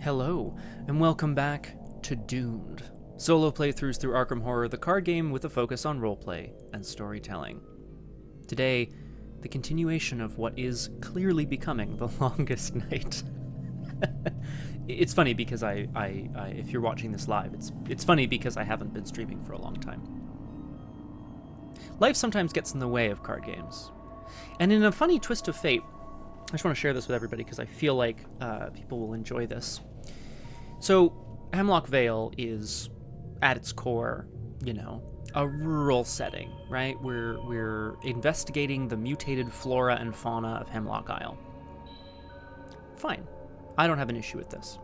Hello, and welcome back to Doomed. Solo playthroughs through Arkham Horror, the card game with a focus on roleplay and storytelling. Today, the continuation of what is clearly becoming the longest night. It's funny because I if you're watching this live, it's funny because I haven't been streaming for a long time. Life sometimes gets in the way of card games. And in a funny twist of fate, I just want to share this with everybody because I feel like people will enjoy this. So, Hemlock Vale is, at its core, a rural setting, right? We're investigating the mutated flora and fauna of Hemlock Isle. Fine. I don't have an issue with this.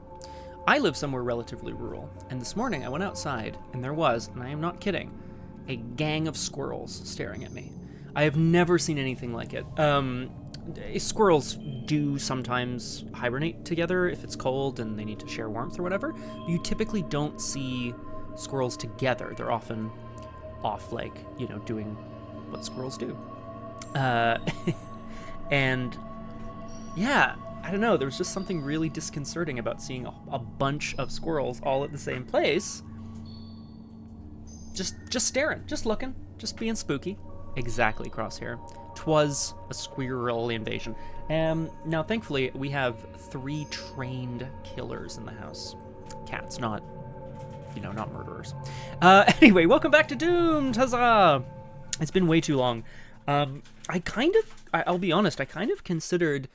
I live somewhere relatively rural, and this morning I went outside, and there was, and I am not kidding, a gang of squirrels staring at me. I have never seen anything like it. Squirrels do sometimes hibernate together if it's cold and they need to share warmth or whatever. You typically don't see squirrels together. They're often off, doing what squirrels do. And yeah, I don't know. There was just something really disconcerting about seeing a bunch of squirrels all at the same place. Just staring, just looking, just being spooky. Exactly, Crosshair. 'Twas a squirrel invasion. Now, thankfully, we have 3 trained killers in the house. Cats, not murderers. Anyway, welcome back to Doomed! Huzzah! It's been way too long. I'll be honest, I kind of considered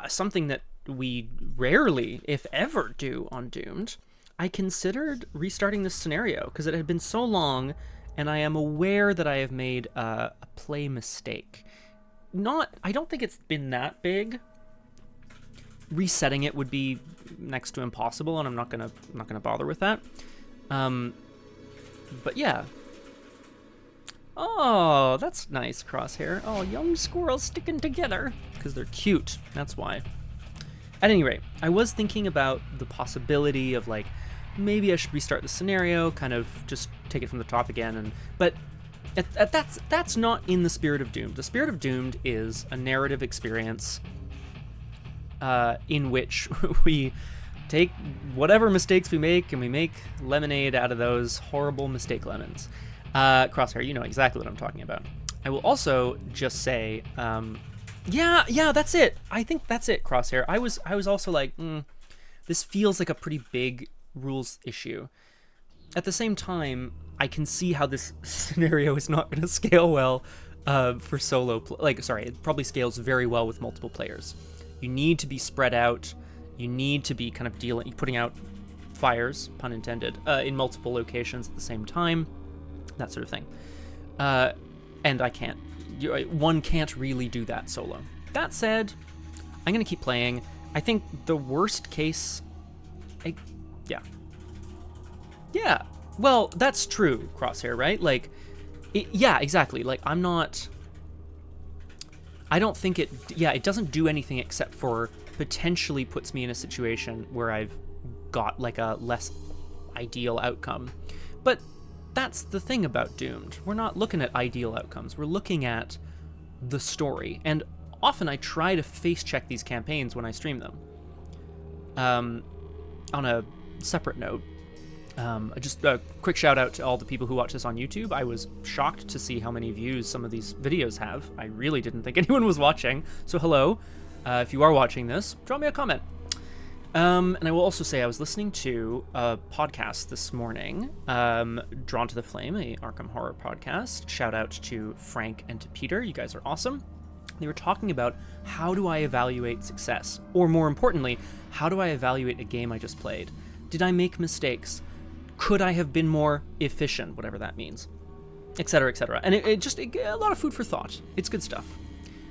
something that we rarely, if ever, do on Doomed. I considered restarting this scenario, because it had been so long, and I am aware that I have made a play mistake. I don't think it's been that big. Resetting it would be next to impossible, and I'm not gonna bother with that. But yeah. Oh, that's nice, Crosshair. Oh, young squirrels sticking together because they're cute. That's why. At any rate, I was thinking about the possibility of maybe I should restart the scenario, kind of just take it from the top again, but that's not in the spirit of Doomed. The spirit of Doomed is a narrative experience in which we take whatever mistakes we make and we make lemonade out of those horrible mistake lemons. Crosshair, you know exactly what I'm talking about. I will also just say, yeah, that's it. I think that's it, Crosshair. I was also like, this feels like a pretty big rules issue. At the same time, I can see how this scenario is not going to scale well for solo it probably scales very well with multiple players. You need to be spread out. You need to be kind of putting out fires, pun intended, in multiple locations at the same time, that sort of thing. And I can't. One can't really do that solo. That said, I'm going to keep playing. I think the worst case... Yeah. Well, that's true, Crosshair, right? Yeah, exactly. I don't think it doesn't do anything except for potentially puts me in a situation where I've got a less ideal outcome. But that's the thing about Doomed. We're not looking at ideal outcomes. We're looking at the story. And often I try to face check these campaigns when I stream them. On a separate note, just a quick shout out to all the people who watch this on YouTube. I was shocked to see how many views some of these videos have. I really didn't think anyone was watching. So hello. If you are watching this, drop me a comment. And I will also say I was listening to a podcast this morning, Drawn to the Flame, a Arkham Horror podcast. Shout out to Frank and to Peter. You guys are awesome. They were talking about how do I evaluate success? Or more importantly, how do I evaluate a game I just played? Did I make mistakes? Could I have been more efficient, whatever that means? Etc., etc. And it a lot of food for thought. It's good stuff.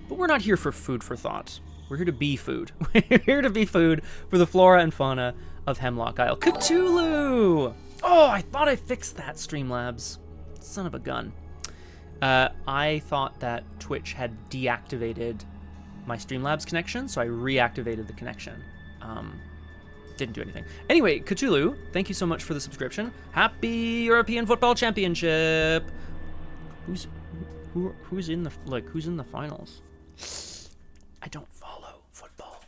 But we're not here for food for thought. We're here to be food. We're here to be food for the flora and fauna of Hemlock Isle. Cthulhu! Oh, I thought I fixed that, Streamlabs. Son of a gun. I thought that Twitch had deactivated my Streamlabs connection, so I reactivated the connection. Didn't do anything. Anyway, Cthulhu, thank you so much for the subscription. Happy European Football Championship! Who's in the finals? I don't follow football.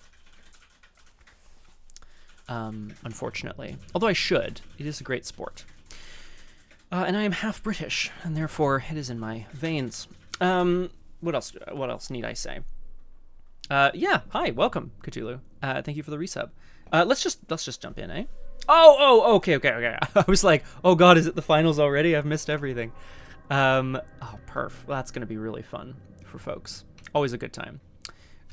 unfortunately. Although I should. It is a great sport. And I am half British, and therefore it is in my veins. What else need I say? Yeah, hi, welcome, Cthulhu. Thank you for the resub. Let's just jump in, eh? Oh, okay. I was like, oh god, is it the finals already? I've missed everything. Oh, perf. Well, that's gonna be really fun for folks. Always a good time.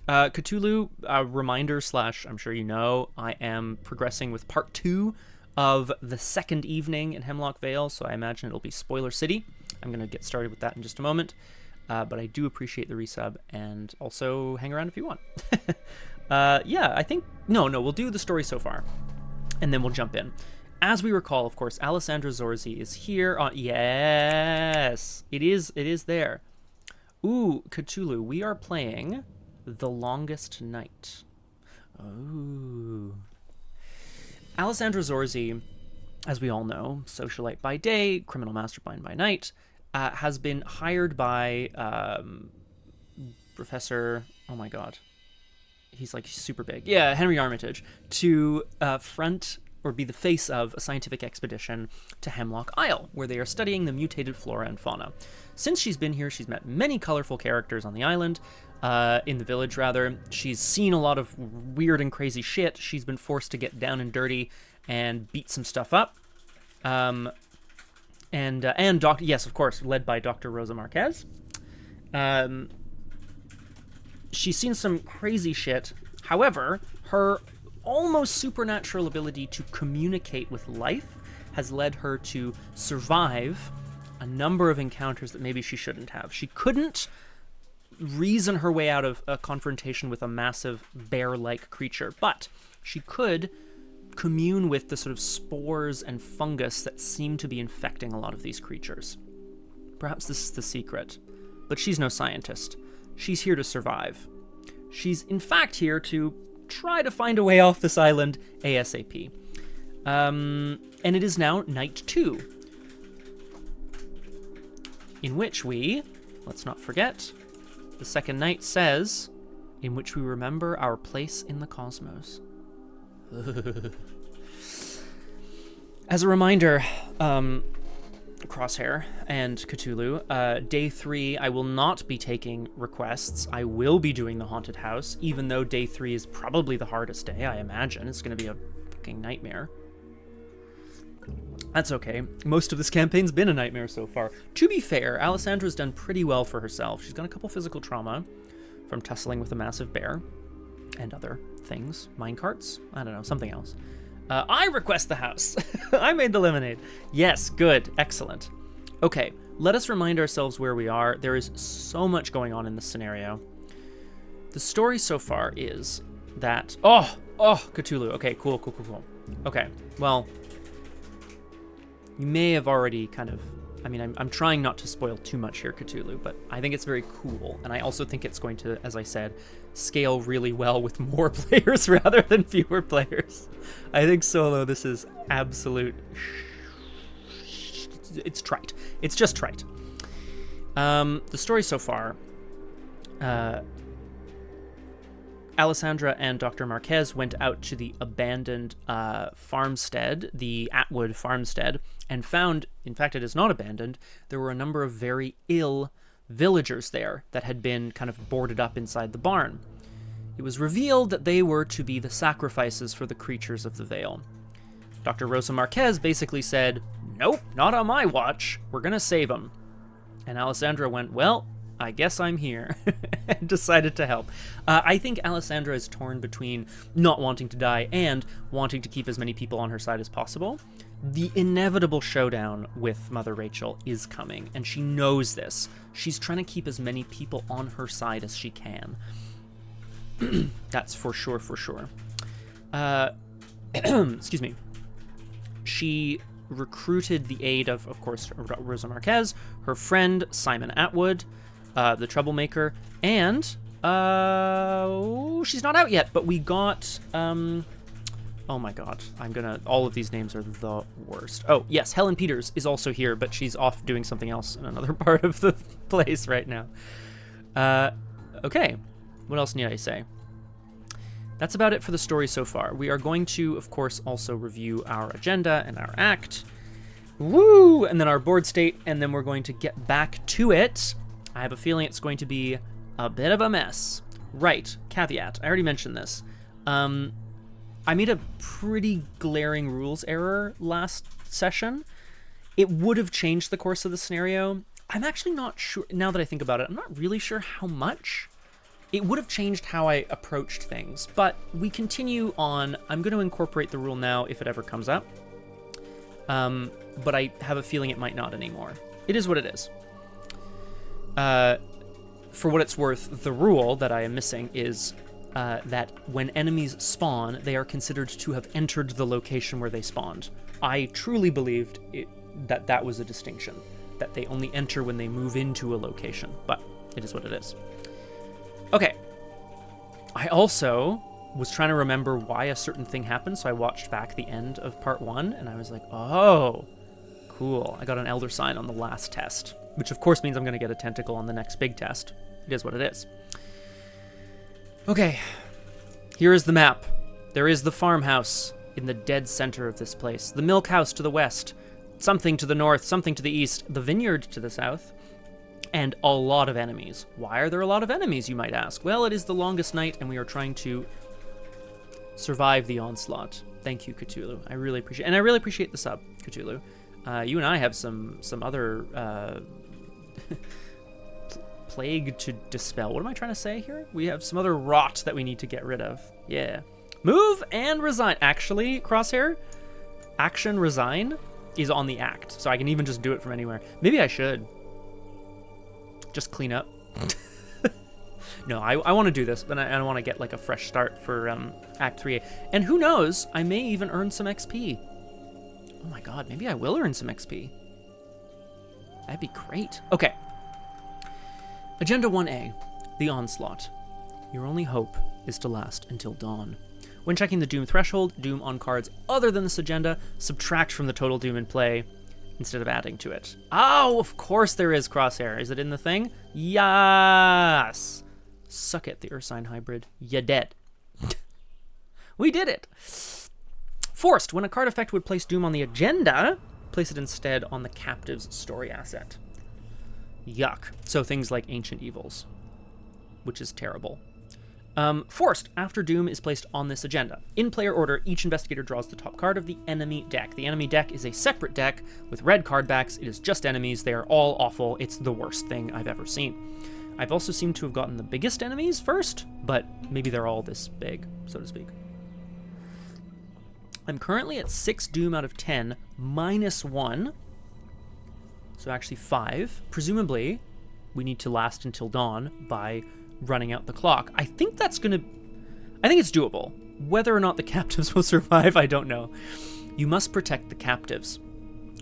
Cthulhu, reminder / I'm sure you know, I am progressing with part 2 of the second evening in Hemlock Vale, so I imagine it'll be Spoiler City. I'm going to get started with that in just a moment, but I do appreciate the resub, and also hang around if you want. Yeah, I think... No, we'll do the story so far, and then we'll jump in. As we recall, of course, Alessandra Zorzi is here on... Yes! It is there. Ooh, Cthulhu, we are playing The Longest Night. Ooh... Alessandra Zorzi, as we all know, socialite by day, criminal mastermind by night, has been hired by Professor... Oh my god. He's like super big. Yeah, Henry Armitage, to front or be the face of a scientific expedition to Hemlock Isle, where they are studying the mutated flora and fauna. Since she's been here, she's met many colorful characters on the island, in the village, rather. She's seen a lot of weird and crazy shit. She's been forced to get down and dirty and beat some stuff up. Yes, of course, led by Dr. Rosa Marquez. She's seen some crazy shit. However, her almost supernatural ability to communicate with life has led her to survive a number of encounters that maybe she shouldn't have. She couldn't reason her way out of a confrontation with a massive bear-like creature, but she could commune with the sort of spores and fungus that seem to be infecting a lot of these creatures. Perhaps this is the secret, but she's no scientist. She's here to survive. She's in fact here to try to find a way off this island ASAP. And it is now night 2, in which we, let's not forget, the second night says, in which we remember our place in the cosmos. As a reminder, Crosshair and Cthulhu, day 3, I will not be taking requests. I will be doing the haunted house, even though day 3 is probably the hardest day, I imagine. It's going to be a fucking nightmare. That's okay. Most of this campaign's been a nightmare so far. To be fair, Alessandra's done pretty well for herself. She's got a couple physical trauma from tussling with a massive bear and other things. Minecarts? I don't know, something else. I request the house. I made the lemonade. Yes, good. Excellent. Okay, let us remind ourselves where we are. There is so much going on in this scenario. The story so far is that... Oh, Cthulhu. Okay, cool. Okay, well... You may have already kind of... I mean, I'm trying not to spoil too much here, Cthulhu, but I think it's very cool, and I also think it's going to, as I said, scale really well with more players rather than fewer players. I think solo, this is absolute... It's trite. It's just trite. The story so far... Alessandra and Dr. Marquez went out to the abandoned farmstead, the Atwood farmstead, and found, in fact, it is not abandoned, there were a number of very ill villagers there that had been kind of boarded up inside the barn. It was revealed that they were to be the sacrifices for the creatures of the Vale. Dr. Rosa Marquez basically said, nope, not on my watch, we're gonna save them. And Alessandra went, well, I guess I'm here, and decided to help. I think Alessandra is torn between not wanting to die and wanting to keep as many people on her side as possible. The inevitable showdown with Mother Rachel is coming, and she knows this. She's trying to keep as many people on her side as she can. That's for sure. Excuse me. She recruited the aid of course, Rosa Marquez, her friend Simon Atwood, the troublemaker, and she's not out yet, but we got oh my god, all of these names are the worst. Oh yes, Helen Peters is also here, but she's off doing something else in another part of the place right now. Okay, what else need I say? that's about it for the story so far. We are going to, of course, also review our agenda and our act. Woo! And then our board state, and then we're going to get back to it. I have a feeling it's going to be a bit of a mess. Right, caveat. I already mentioned this. I made a pretty glaring rules error last session. It would have changed the course of the scenario. I'm actually not sure, now that I think about it, I'm not really sure how much. It would have changed how I approached things, but we continue on. I'm going to incorporate the rule now if it ever comes up. But I have a feeling it might not anymore. It is what it is. For what it's worth, the rule that I am missing is that when enemies spawn, they are considered to have entered the location where they spawned. I truly believed that was a distinction, that they only enter when they move into a location, but it is what it is. Okay. I also was trying to remember why a certain thing happened, so I watched back the end of part 1, and I was like, oh, cool. I got an Elder Sign on the last test, which of course means I'm going to get a tentacle on the next big test. It is what it is. Okay, here is the map. There is the farmhouse in the dead center of this place, the milk house to the west, something to the north, something to the east, the vineyard to the south, and a lot of enemies. Why are there a lot of enemies, you might ask? Well, it is the longest night, and we are trying to survive the onslaught. Thank you, Cthulhu. I really appreciate, and I really appreciate the sub, Cthulhu. You and I have some other plague to dispel. What am I trying to say here? We have some other rot that we need to get rid of. Yeah. Move and resign. Actually, Crosshair, action resign is on the act, so I can even just do it from anywhere. Maybe I should just clean up. No, I want to do this, but I want to get like a fresh start for Act 3A. And who knows, I may even earn some XP. Oh my god, maybe I will earn some XP. That'd be great. Okay. Agenda 1A, the onslaught. Your only hope is to last until dawn. When checking the Doom threshold, Doom on cards other than this agenda, subtract from the total Doom in play instead of adding to it. Oh, of course there is, Crosshair. Is it in the thing? Yes! Suck it, the Ursine hybrid. Ya dead. We did it! Forced. When a card effect would place Doom on the agenda, place it instead on the captive's story asset. Yuck. So things like Ancient Evils, which is terrible. Forced. After Doom is placed on this agenda. In player order, each investigator draws the top card of the enemy deck. The enemy deck is a separate deck with red card backs. It is just enemies. They are all awful. It's the worst thing I've ever seen. I've also seemed to have gotten the biggest enemies first, but maybe they're all this big, so to speak. I'm currently at 6 Doom out of 10, -1. So actually 5. Presumably, we need to last until dawn by running out the clock. I think it's doable. Whether or not the captives will survive, I don't know. You must protect the captives.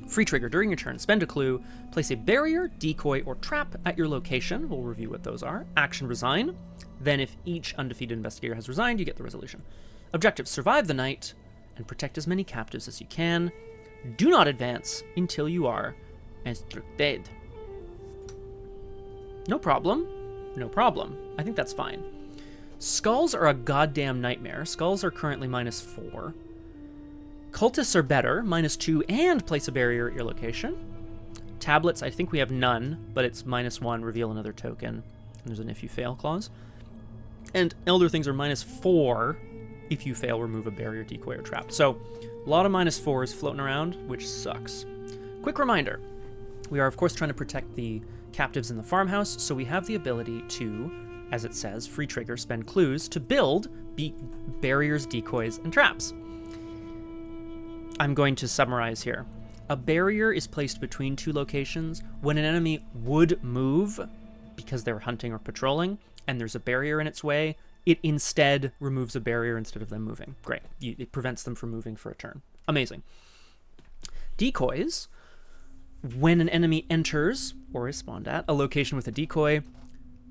Free trigger during your turn. Spend a clue. Place a barrier, decoy, or trap at your location. We'll review what those are. Action resign. Then if each undefeated investigator has resigned, you get the resolution. Objectives: survive the night and protect as many captives as you can. Do not advance until you are instructed. No problem. No problem. I think that's fine. Skulls are a goddamn nightmare. Skulls are currently -4. Cultists are better, -2, and place a barrier at your location. Tablets, I think we have none, but it's -1, reveal another token. And there's an if you fail clause. And Elder Things are -4. If you fail, remove a barrier, decoy, or trap. So, a lot of -4s floating around, which sucks. Quick reminder. We are, of course, trying to protect the captives in the farmhouse, so we have the ability to, as it says, free trigger, spend clues to build barriers, decoys, and traps. I'm going to summarize here. A barrier is placed between two locations when an enemy would move because they're hunting or patrolling, and there's a barrier in its way. It instead removes a barrier instead of them moving. Great. It prevents them from moving for a turn. Amazing. Decoys. When an enemy enters, or is spawned at, a location with a decoy,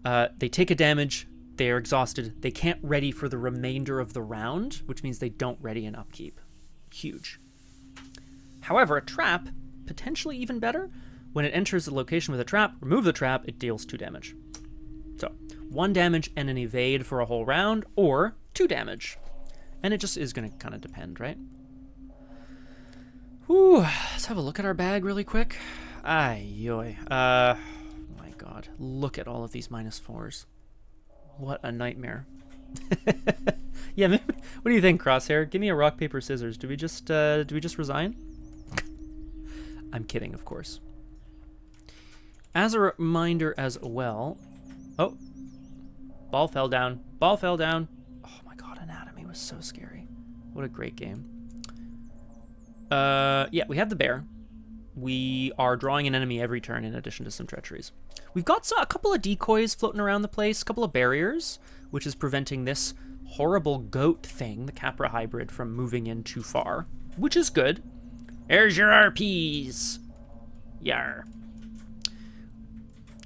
they take a damage, they are exhausted, they can't ready for the remainder of the round, which means they don't ready an upkeep. Huge. However, a trap, potentially even better. When it enters a location with a trap, remove the trap, it deals 2 damage. So, 1 damage and an evade for a whole round, or 2 damage. And it just is going to kind of depend, right? Whew, let's have a look at our bag really quick. Ay-yoy. My god. Look at all of these -4s. What a nightmare. Yeah, maybe, what do you think, Crosshair? Give me a rock, paper, scissors. Do we just resign? I'm kidding, of course. As a reminder as well... Oh. Ball fell down. Ball fell down. Oh my god, Anatomy was so scary. What a great game. Yeah, we have the bear. We are drawing an enemy every turn in addition to some treacheries. We've got a couple of decoys floating around the place, a couple of barriers, which is preventing this horrible goat thing, the Capra hybrid, from moving in too far, which is good. There's your RPs. Yar.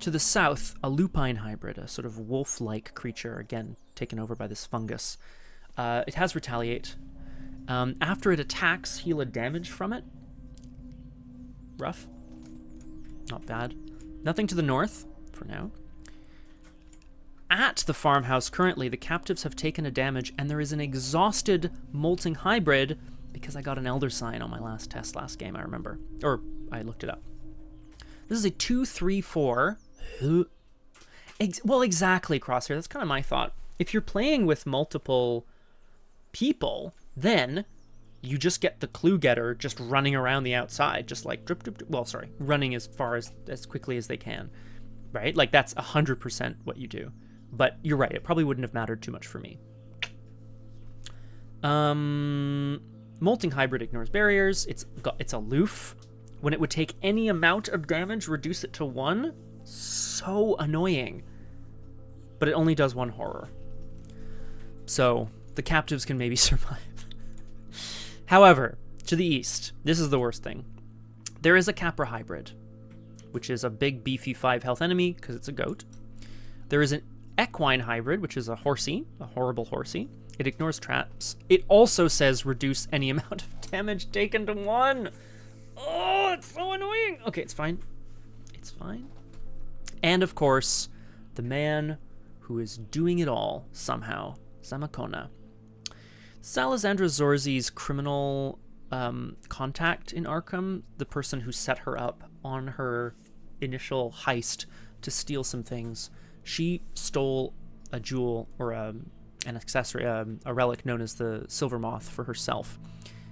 To the south, a lupine hybrid, a sort of wolf-like creature, again, taken over by this fungus. It has retaliate. After it attacks, heal a damage from it. Rough. Not bad. Nothing to the north, for now. At the farmhouse currently, the captives have taken a damage, and there is an exhausted molting hybrid, because I got an Elder Sign on my last test last game, I remember. Or, I looked it up. This is a 2/3/4. Well, exactly, Crosshair. That's kind of my thought. If you're playing with multiple people, then you just get the clue getter just running around the outside, just like drip, drip, drip. Well, sorry, running as far as quickly as they can, right? Like that's 100% what you do. But you're right, it probably wouldn't have mattered too much for me. Molting hybrid ignores barriers. It's aloof. When it would take any amount of damage, reduce it to 1. So annoying. But it only does 1 horror. So the captives can maybe survive. However, to the east, this is the worst thing. There is a Capra hybrid, which is a big, beefy 5 health enemy because it's a goat. There is an equine hybrid, which is a horsey, a horrible horsey. It ignores traps. It also says reduce any amount of damage taken to 1. Oh, it's so annoying. Okay, it's fine. It's fine. And of course, the man who is doing it all somehow, Zamacona. Alessandra Zorzi's criminal contact in Arkham, the person who set her up on her initial heist to steal some things, she stole a jewel or an accessory, a relic known as the Silver Moth for herself.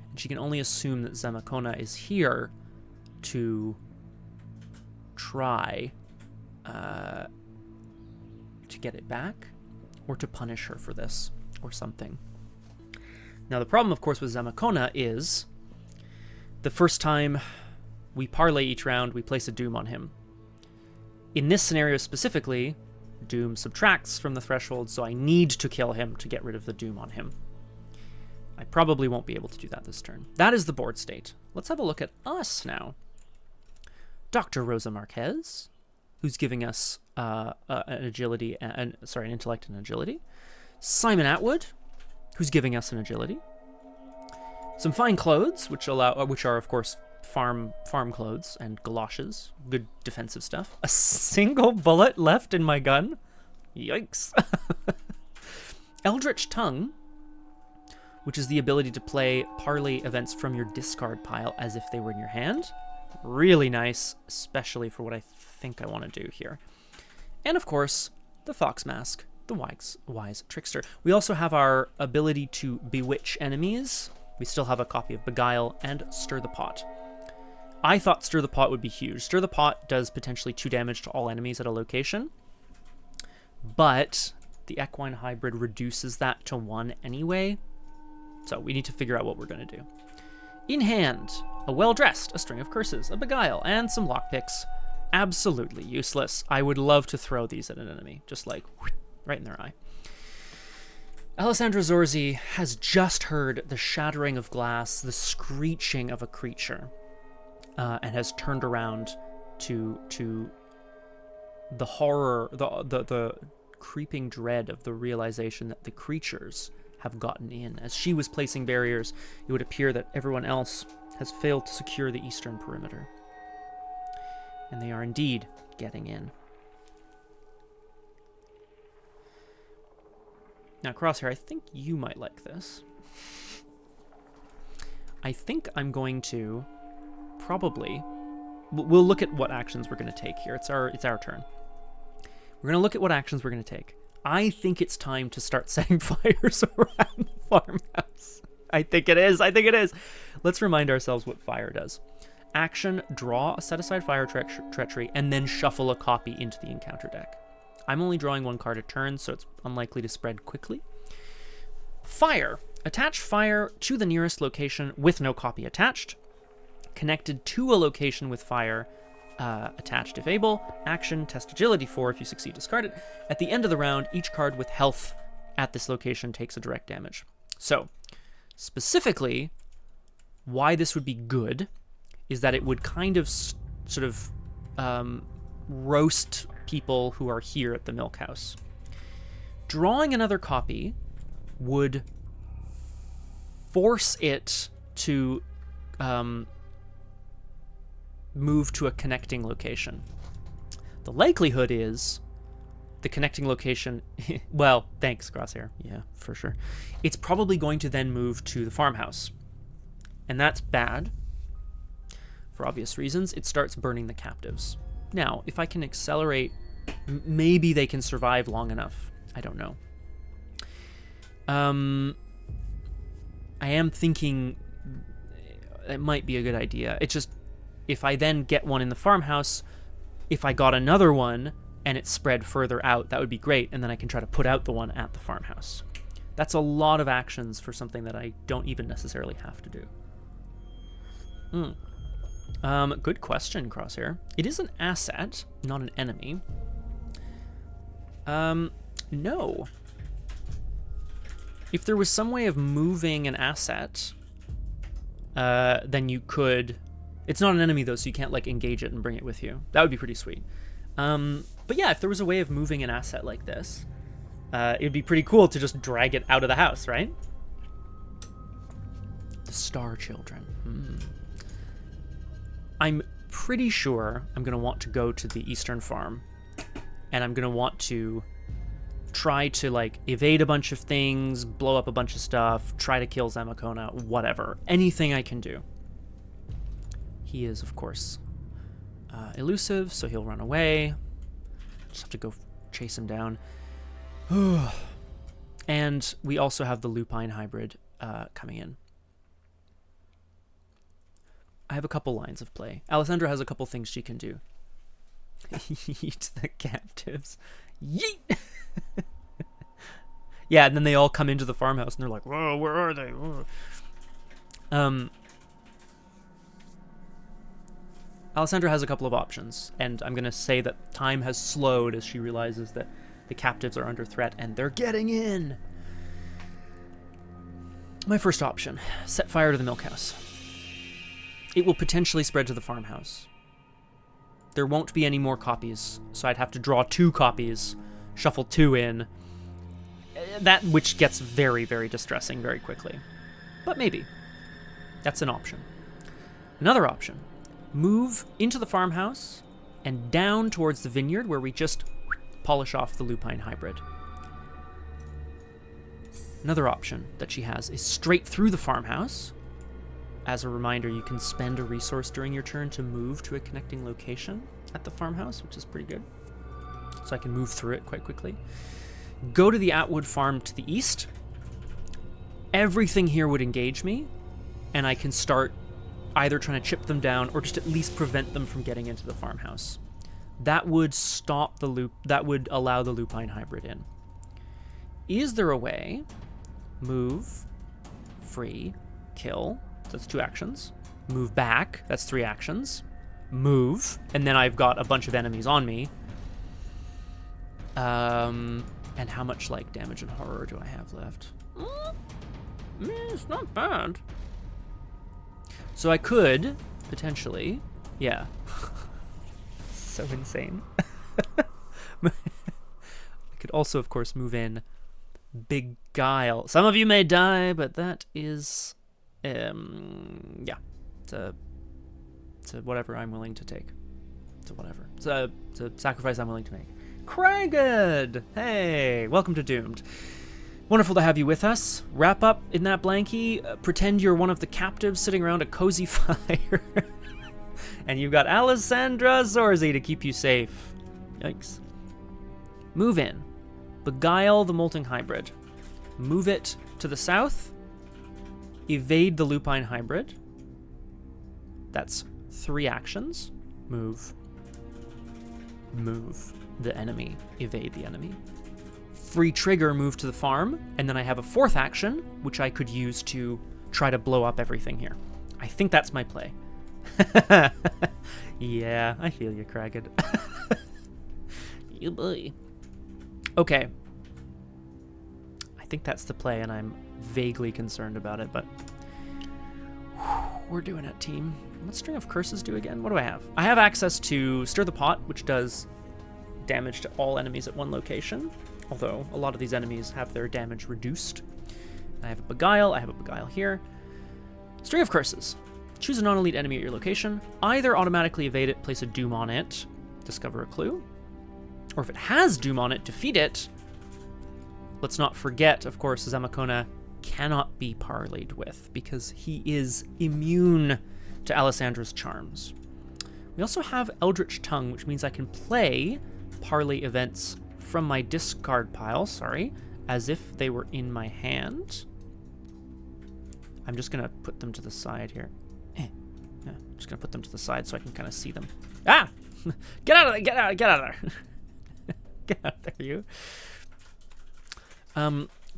And she can only assume that Zamacona is here to try to get it back or to punish her for this or something. Now, the problem, of course, with Zamacona is the first time we parlay each round, we place a doom on him. In this scenario specifically, doom subtracts from the threshold, so I need to kill him to get rid of the doom on him. I probably won't be able to do that this turn. That is the board state. Let's have a look at us now. Dr. Rosa Marquez, who's giving us an agility, an intellect and agility. Simon Atwood, who's giving us an agility. Some fine clothes, which are of course farm clothes and galoshes, good defensive stuff. A single bullet left in my gun. Yikes. Eldritch Tongue, which is the ability to play parley events from your discard pile as if they were in your hand. Really nice, especially for what I think I want to do here. And of course, the Fox Mask, the wise trickster. We also have our ability to bewitch enemies. We still have a copy of Beguile and Stir the Pot. I thought Stir the Pot would be huge. Stir the Pot does potentially 2 damage to all enemies at a location, but the equine hybrid reduces that to 1 anyway. So we need to figure out what we're going to do. In hand, a well-dressed, a string of curses, a Beguile, and some lockpicks. Absolutely useless. I would love to throw these at an enemy, just like right in their eye. Alessandra Zorzi has just heard the shattering of glass, the screeching of a creature, and has turned around to the horror, the creeping dread of the realization that the creatures have gotten in. As she was placing barriers, it would appear that everyone else has failed to secure the eastern perimeter. And they are indeed getting in. Now, Crosshair, I think you might like this. I think I'm going to probably... We'll look at what actions we're going to take here. It's our turn. We're going to look at what actions we're going to take. I think it's time to start setting fires around the farmhouse. I think it is. Let's remind ourselves what fire does. Action, draw a set-aside fire treachery, and then shuffle a copy into the encounter deck. I'm only drawing one card a turn, so it's unlikely to spread quickly. Fire. Attach fire to the nearest location with no copy attached. Connected to a location with fire attached if able. Action, test agility 4. If you succeed, discard it. At the end of the round, each card with health at this location takes a direct damage. So, specifically, why this would be good is that it would kind of sort of roast people who are here at the milk house. Drawing another copy would force it to move to a connecting location. The likelihood is the connecting location, well, thanks, Crosshair. Yeah, for sure. It's probably going to then move to the farmhouse. And that's bad. For obvious reasons, it starts burning the captives. Now, if I can accelerate, maybe they can survive long enough. I don't know. I am thinking it might be a good idea. It's just, if I then get one in the farmhouse, if I got another one and it spread further out, that would be great, and then I can try to put out the one at the farmhouse. That's a lot of actions for something that I don't even necessarily have to do. Good question, Crosshair. It is an asset, not an enemy. No. If there was some way of moving an asset, then you could... It's not an enemy, though, so you can't, like, engage it and bring it with you. That would be pretty sweet. But yeah, if there was a way of moving an asset like this, it'd be pretty cool to just drag it out of the house, right? The Star Children. I'm pretty sure I'm going to want to go to the Eastern Farm, and I'm going to want to try to, like, evade a bunch of things, blow up a bunch of stuff, try to kill Zamakona, whatever. Anything I can do. He is, of course, elusive, so he'll run away. Just have to go chase him down. And we also have the lupine hybrid coming in. I have a couple lines of play. Alessandra has a couple things she can do. Eat the captives. Yeet! Yeah, and then they all come into the farmhouse, and they're like, whoa, where are they? Whoa. Alessandra has a couple of options, and I'm going to say that time has slowed as she realizes that the captives are under threat, and they're getting in. My first option, set fire to the milk house. It will potentially spread to the farmhouse. There won't be any more copies, so I'd have to draw 2 copies, shuffle 2 in, that which gets very, very distressing very quickly. But maybe. That's an option. Another option. Move into the farmhouse and down towards the vineyard where we just polish off the lupine hybrid. Another option that she has is straight through the farmhouse. As a reminder, you can spend a resource during your turn to move to a connecting location at the farmhouse, which is pretty good. So I can move through it quite quickly. Go to the Atwood farm to the east. Everything here would engage me, and I can start either trying to chip them down or just at least prevent them from getting into the farmhouse. That would stop the loop. That would allow the lupine hybrid in. Is there a way? Move, free, kill. That's 2 actions. Move back. That's 3 actions. Move, and then I've got a bunch of enemies on me. And how much, like, damage and horror do I have left? It's not bad. So I could, potentially, yeah. So insane. I could also, of course, move in Big Guile. Some of you may die, but that is, yeah. It's a whatever I'm willing to take. It's a whatever. It's a sacrifice I'm willing to make. Craiged! Hey, welcome to Doomed. Wonderful to have you with us. Wrap up in that blankie. Pretend you're one of the captives sitting around a cozy fire. And you've got Alessandra Zorzi to keep you safe. Yikes. Move in. Beguile the molting hybrid. Move it to the south. Evade the lupine hybrid. That's 3 actions. Move. Move the enemy. Evade the enemy. Free trigger, move to the farm. And then I have a 4th action, which I could use to try to blow up everything here. I think that's my play. Yeah, I feel you, Kragged. You boy. Okay. I think that's the play, and I'm vaguely concerned about it, but we're doing it, team. What String of Curses do again? What do I have? I have access to Stir the Pot, which does damage to all enemies at one location, although a lot of these enemies have their damage reduced. I have a Beguile. I have a Beguile here. String of Curses. Choose a non-elite enemy at your location. Either automatically evade it, place a doom on it, discover a clue, or if it has doom on it, defeat it. Let's not forget, of course, Zamacona cannot be parlayed with because he is immune to Alessandra's charms. We also have Eldritch Tongue, which means I can play parley events from my discard pile, as if they were in my hand. I'm just going to put them to the side here. Yeah, I'm just going to put them to the side so I can kind of see them. Ah! Get out of there! Get out of there! Get out of there, you.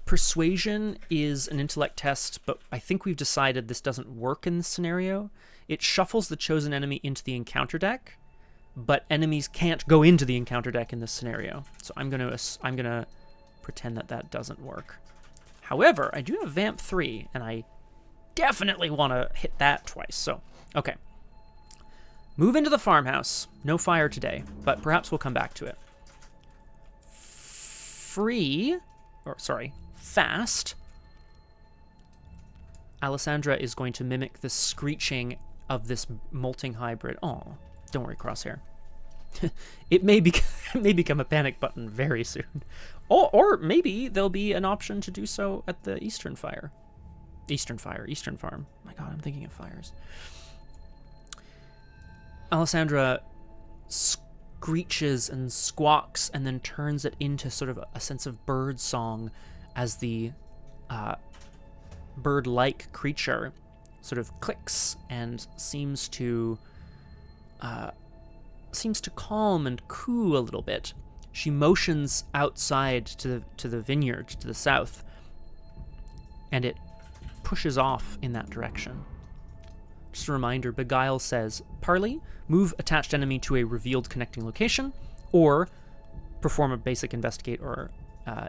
Persuasion is an intellect test, but I think we've decided this doesn't work in this scenario. It shuffles the chosen enemy into the encounter deck, but enemies can't go into the encounter deck in this scenario. So I'm gonna pretend that doesn't work. However, I do have Vamp 3, and I definitely want to hit that twice. So, okay. Move into the farmhouse. No fire today, but perhaps we'll come back to it. Fast. Alessandra is going to mimic the screeching of this molting hybrid. Oh, don't worry, Crosshair. It may become a panic button very soon. Or maybe there'll be an option to do so at the Eastern Farm. My God, I'm thinking of fires. Alessandra screeches and squawks and then turns it into sort of a sense of bird song as the bird-like creature sort of clicks and seems to calm and coo a little bit. She motions outside to the vineyard to the south, and it pushes off in that direction. Just a reminder, Beguile says, parley, move attached enemy to a revealed connecting location, or perform a basic investigate or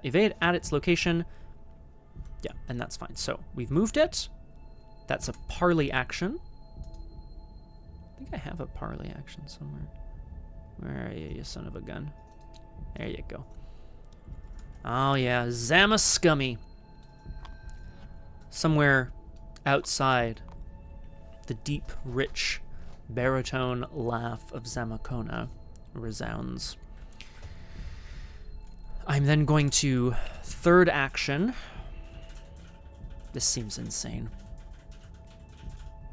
evade at its location. Yeah, and that's fine. So we've moved it. That's a parley action. I think I have a parley action somewhere. Where are you son of a gun? There you go. Oh yeah, Zama Scummy. Somewhere outside, the deep, rich, baritone laugh of Zamacona resounds. I'm then going to third action. This seems insane.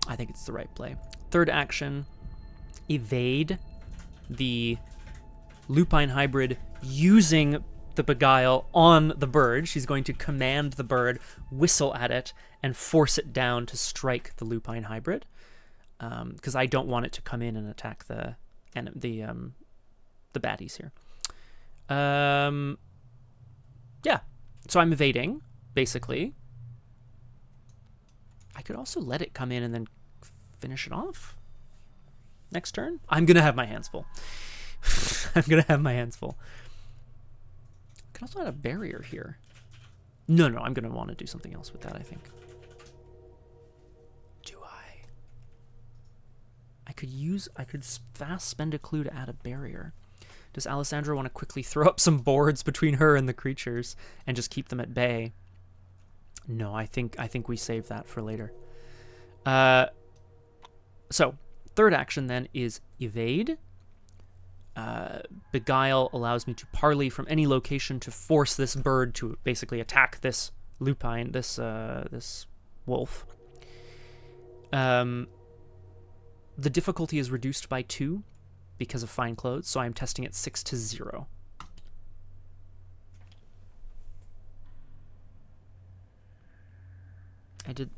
I think it's the right play. Third action, evade the lupine hybrid using the Beguile on the bird. She's going to command the bird, whistle at it, and force it down to strike the lupine hybrid. Because I don't want it to come in and attack the baddies here. Yeah. So I'm evading, basically. I could also let it come in and then finish it off. Next turn. I'm going to have my hands full. I can also add a barrier here. No, I'm going to want to do something else with that, I think. Do I? I could fast spend a clue to add a barrier. Does Alessandra want to quickly throw up some boards between her and the creatures and just keep them at bay? No, I think we save that for later. So, third action then is evade. Beguile allows me to parley from any location to force this bird to basically attack this lupine, this wolf. The difficulty is reduced by 2 because of fine clothes, so I'm testing it 6 to 0.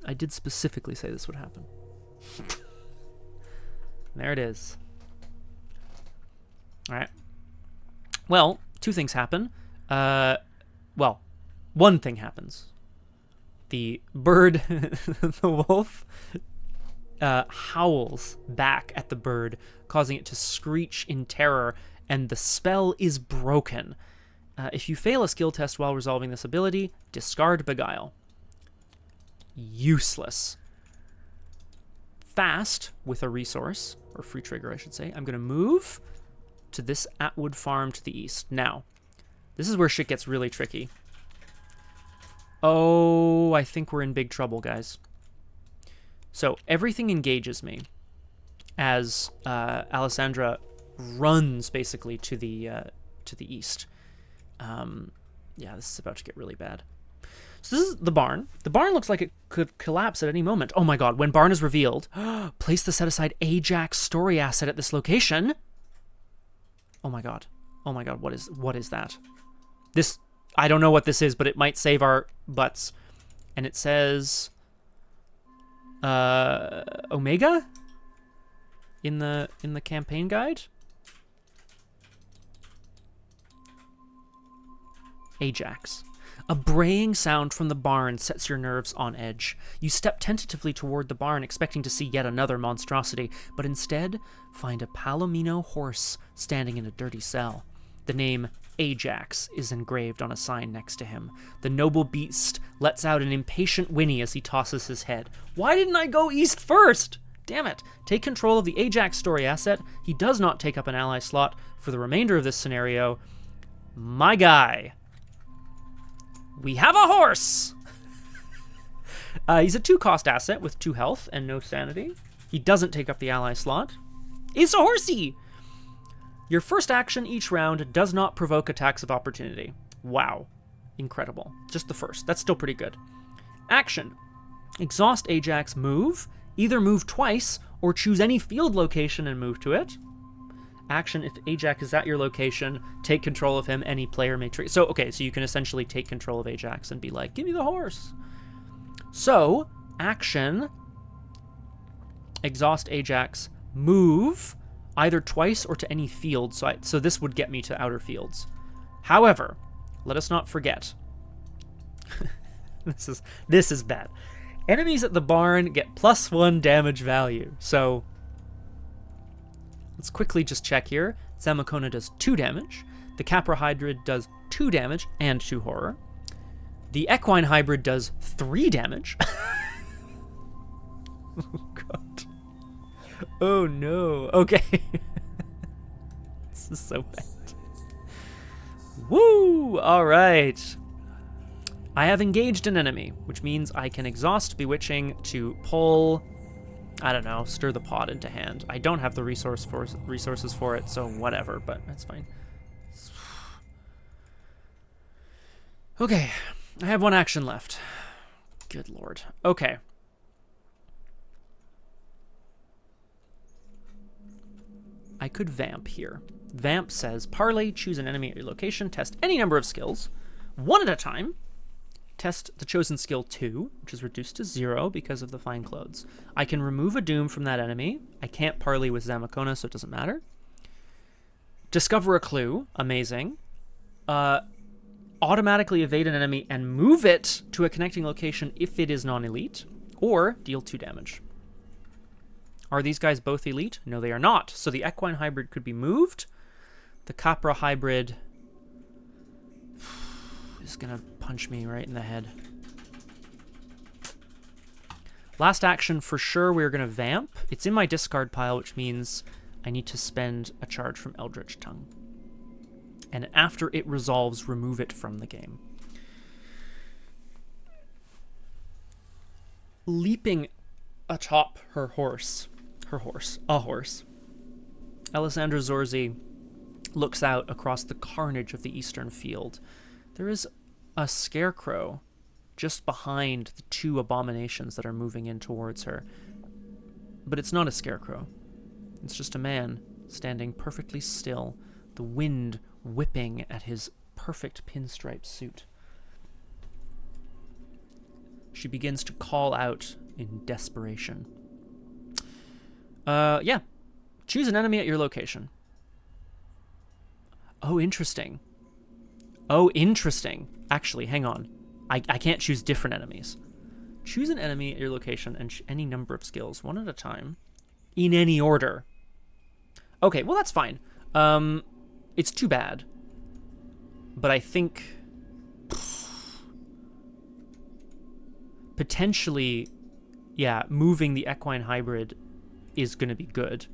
I did specifically say this would happen. There it is. All right. Well, 2 things happen. Well, 1 thing happens. The bird, the wolf, howls back at the bird, causing it to screech in terror, and the spell is broken. If you fail a skill test while resolving this ability, discard Beguile. Useless. Fast, with a resource, or free trigger, I should say, I'm going to move to this Atwood farm to the east. Now, this is where shit gets really tricky. Oh, I think we're in big trouble, guys. So, everything engages me as Alessandra runs, basically, to the east. Yeah, this is about to get really bad. So this is the barn. The barn looks like it could collapse at any moment. Oh my god, when barn is revealed, place the set-aside Ajax story asset at this location. Oh my god. Oh my god, what is that? This, I don't know what this is, but it might save our butts. And it says Omega in the campaign guide. Ajax. A braying sound from the barn sets your nerves on edge. You step tentatively toward the barn, expecting to see yet another monstrosity, but instead find a Palomino horse standing in a dirty cell. The name Ajax is engraved on a sign next to him. The noble beast lets out an impatient whinny as he tosses his head. Why didn't I go east first? Damn it. Take control of the Ajax story asset. He does not take up an ally slot for the remainder of this scenario. My guy. We have a horse! He's a 2-cost asset with 2 health and no sanity. He doesn't take up the ally slot. It's a horsey! Your first action each round does not provoke attacks of opportunity. Wow. Incredible. Just the first. That's still pretty good. Action. Exhaust Ajax, move. Either move twice or choose any field location and move to it. Action, if Ajax is at your location, take control of him. Any player may trigger. So, okay, so you can essentially take control of Ajax and be like, give me the horse. So, action, exhaust Ajax, move, either twice or to any field. So this would get me to outer fields. However, let us not forget, this is bad. Enemies at the barn get +1 damage value. So, let's quickly just check here. Zamacona does 2 damage. The Capra Hybrid does 2 damage and 2 horror. The Equine Hybrid does 3 damage. Oh, God. Oh, no. Okay. This is so bad. Woo! All right. I have engaged an enemy, which means I can exhaust Bewitching to pull... I don't know, stir the pot into hand. I don't have the resources for it, so whatever, but that's fine. Okay, I have 1 action left. Good lord. Okay. I could vamp here. Vamp says, parley, choose an enemy at your location, test any number of skills, 1 at a time. Test the chosen skill 2, which is reduced to 0 because of the fine clothes. I can remove a doom from that enemy. I can't parley with Zamacona, so it doesn't matter. Discover a clue. Amazing. Automatically evade an enemy and move it to a connecting location if it is non-elite. Or deal 2 damage. Are these guys both elite? No, they are not. So the Equine Hybrid could be moved. The Capra Hybrid... is gonna punch me right in the head. Last action, for sure, we're gonna vamp. It's in my discard pile, which means I need to spend a charge from Eldritch Tongue. And after it resolves, remove it from the game. Leaping atop a horse. Alessandra Zorzi looks out across the carnage of the eastern field. There is a scarecrow just behind the two abominations that are moving in towards her. But it's not a scarecrow. It's just a man standing perfectly still, the wind whipping at his perfect pinstripe suit. She begins to call out in desperation. Yeah. Choose an enemy at your location. Oh, interesting. Oh, interesting. Actually, hang on. I can't choose different enemies. Choose an enemy at your location and any number of skills, one at a time, in any order. Okay, well, that's fine. It's too bad. But I think potentially, yeah, moving the equine hybrid is going to be good.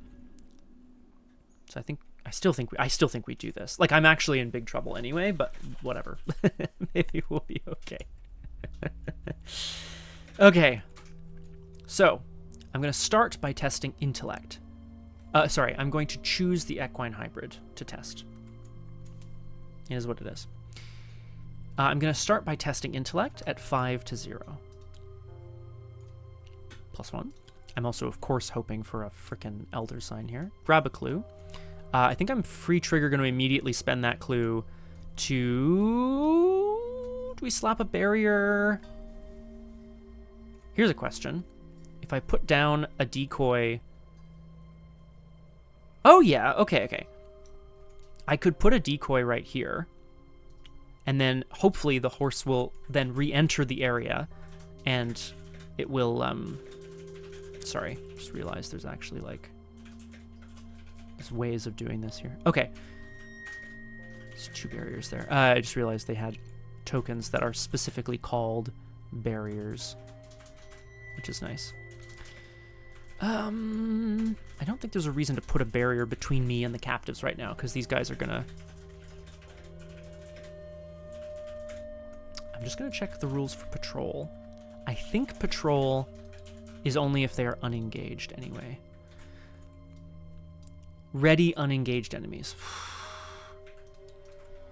So I still think we do this. Like, I'm actually in big trouble anyway, but whatever. Maybe we'll be okay. Okay. So, I'm going to start by testing intellect. Sorry, I'm going to choose the equine hybrid to test. It is what it is. I'm going to start by testing intellect at 5 to 0. +1. I'm also, of course, hoping for a frickin' elder sign here. Grab a clue. I think I'm free trigger going to immediately spend that clue to... Do we slap a barrier? Here's a question. If I put down a decoy... Oh, yeah. Okay. I could put a decoy right here. And then hopefully the horse will then re-enter the area. And it will... Sorry. Just realized there's actually, like... There's ways of doing this here. Okay. There's 2 barriers there. I just realized they had tokens that are specifically called barriers. Which is nice. I don't think there's a reason to put a barrier between me and the captives right now, because these guys are gonna... I'm just gonna check the rules for patrol. I think patrol is only if they are unengaged anyway. Ready unengaged enemies.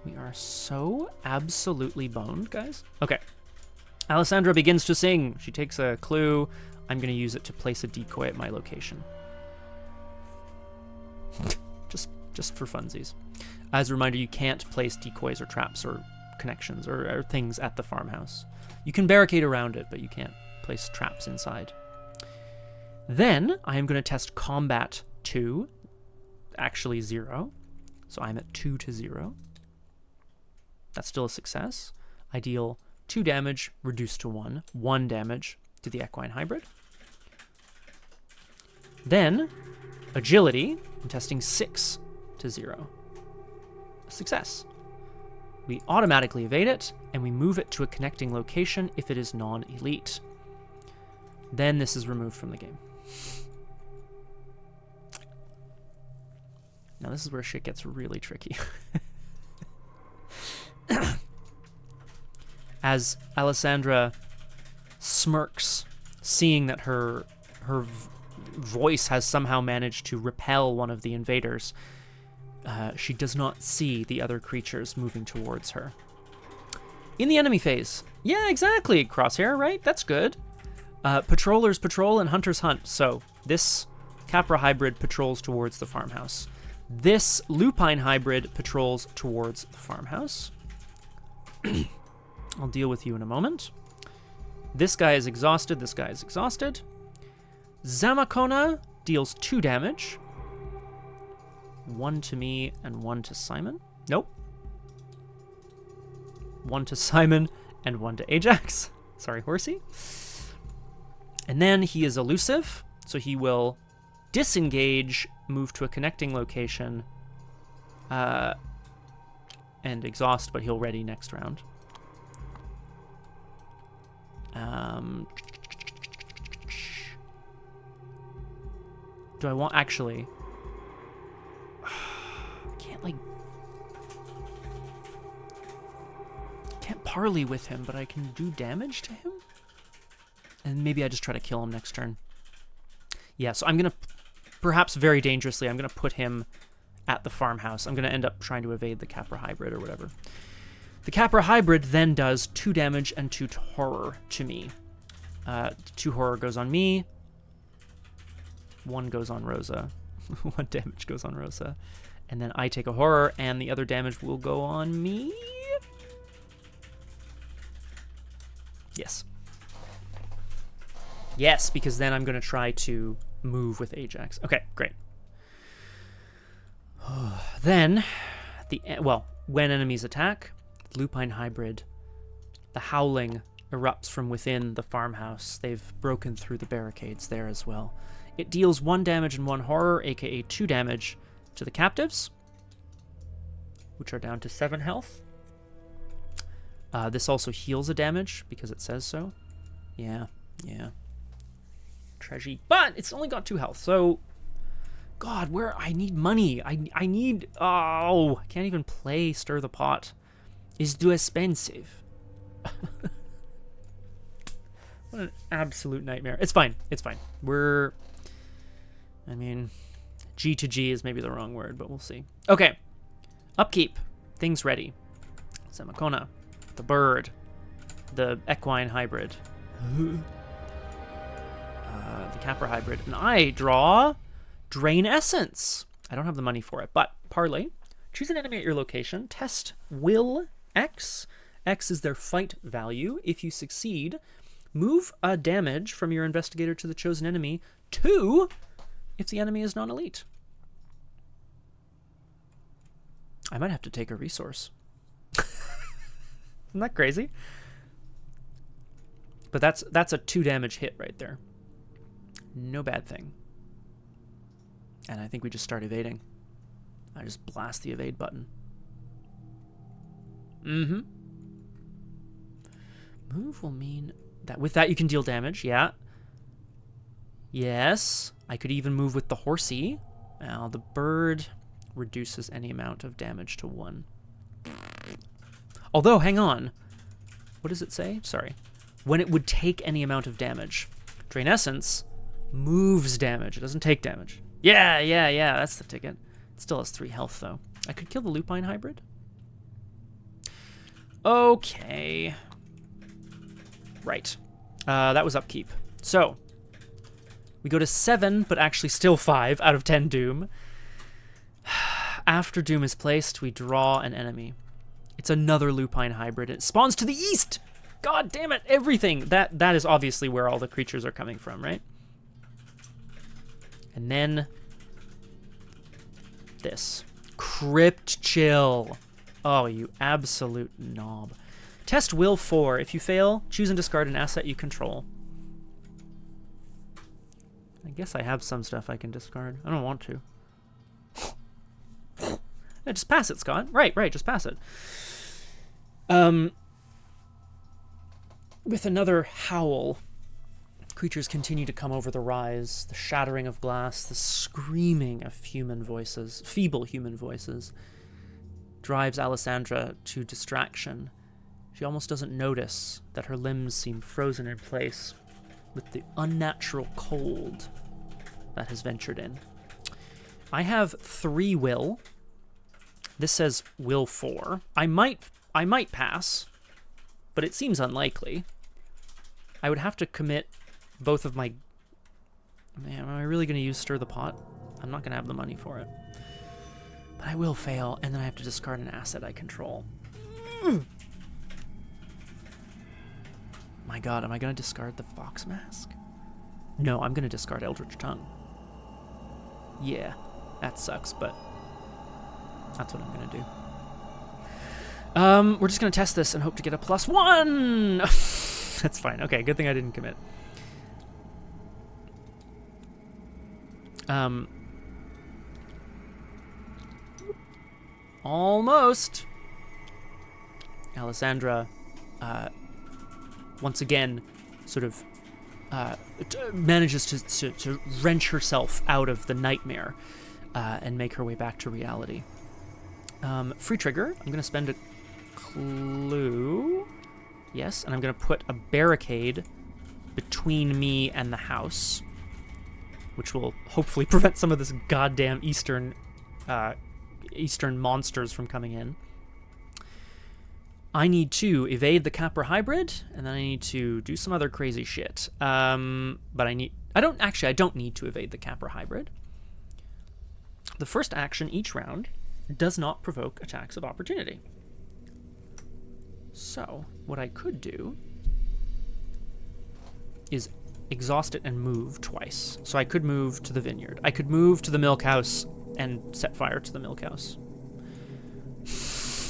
We are so absolutely boned, guys. Okay. Alessandra begins to sing. She takes a clue. I'm going to use it to place a decoy at my location. just for funsies. As a reminder, you can't place decoys or traps or connections or things at the farmhouse. You can barricade around it, but you can't place traps inside. Then I am going to test combat 2. Actually 0. So I'm at 2 to 0. That's still a success. I deal 2 damage, reduced to 1. 1 damage to the equine hybrid. Then, agility, I'm testing 6 to 0. A success. We automatically evade it, and we move it to a connecting location if it is non-elite. Then this is removed from the game. Now this is where shit gets really tricky. As Alessandra smirks, seeing that her voice has somehow managed to repel one of the invaders, she does not see the other creatures moving towards her. In the enemy phase. Yeah, exactly, Crosshair, right? That's good. Patrollers patrol and hunters hunt. So this Capra hybrid patrols towards the farmhouse. This lupine hybrid patrols towards the farmhouse. I'll deal with you in a moment. This guy is exhausted. This guy is exhausted. Zamakona deals 2 damage. 1 to me and 1 to Simon. Nope. 1 to Simon and 1 to Ajax. Sorry, horsey. And then he is elusive, so he will disengage, move to a connecting location, and exhaust, but he'll ready next round. Do I want, actually, can't parley with him, but I can do damage to him? And maybe I just try to kill him next turn. Yeah, so I'm going to, perhaps very dangerously, I'm going to put him at the farmhouse. I'm going to end up trying to evade the Capra Hybrid or whatever. The Capra Hybrid then does 2 damage and 2 horror to me. 2 horror goes on me. 1 goes on Rosa. 1 damage goes on Rosa. And then I take a horror, and the other damage will go on me. Yes. Yes, because then I'm going to try to move with Ajax. Okay, great. Then, when enemies attack, Lupine Hybrid, the howling erupts from within the farmhouse. They've broken through the barricades there as well. It deals 1 damage and 1 horror, aka 2 damage, to the captives, which are down to 7 health. This also heals a damage, because it says so. Yeah. Treasure. But it's only got 2 health, so... God, I need money. I need... Oh, I can't even play Stir the Pot. It's too expensive. What an absolute nightmare. It's fine. I mean, G to G is maybe the wrong word, but we'll see. Okay. Upkeep. Things ready. Semicona. The bird. The equine hybrid. The Capra Hybrid. And I draw Drain Essence. I don't have the money for it, but Parlay. Choose an enemy at your location. Test Will X. X is their fight value. If you succeed, move a damage from your investigator to the chosen enemy. 2 if the enemy is non-elite. I might have to take a resource. Isn't that crazy? But that's a 2 damage hit right there. No bad thing. And I think we just start evading. I just blast the evade button. Move will mean that with that you can deal damage, yeah. Yes. I could even move with the horsey. Now the bird reduces any amount of damage to 1. Although, hang on. What does it say? Sorry. When it would take any amount of damage. Drain Essence moves damage. It doesn't take damage. Yeah, that's the ticket. It still has 3 health, though. I could kill the Lupine Hybrid. Okay. Right. That was upkeep. So, we go to 7, but actually still 5 out of 10 Doom. After Doom is placed, we draw an enemy. It's another Lupine Hybrid. It spawns to the east! God damn it, everything! That is obviously where all the creatures are coming from, right? And then this. Crypt Chill. Oh, you absolute knob. Test Will 4. If you fail, choose and discard an asset you control. I guess I have some stuff I can discard. I don't want to. Yeah, just pass it, Scott. Right, just pass it. With another howl, creatures continue to come over the rise. The shattering of glass, the screaming of human voices, feeble human voices, drives Alessandra to distraction. She almost doesn't notice that her limbs seem frozen in place with the unnatural cold that has ventured in. I have 3 will. This says will 4. I might pass, but it seems unlikely. I would have to commit both of my... Man, am I really going to use Stir the Pot? I'm not going to have the money for it. But I will fail, and then I have to discard an asset I control. My god, am I going to discard the Fox Mask? No, I'm going to discard Eldritch Tongue. Yeah, that sucks, but that's what I'm going to do. We're just going to test this and hope to get a +1! That's fine. Okay, good thing I didn't commit. Almost. Alessandra, once again, sort of manages to wrench herself out of the nightmare and make her way back to reality. Free trigger. I'm going to spend a clue. Yes, and I'm going to put a barricade between me and the house, which will hopefully prevent some of this goddamn eastern eastern monsters from coming in. I need to evade the Capra hybrid, and then I need to do some other crazy shit. But I don't need to evade the Capra hybrid. The first action each round does not provoke attacks of opportunity. So, what I could do is exhaust it and move twice. So I could move to the vineyard. I could move to the milk house and set fire to the milk house.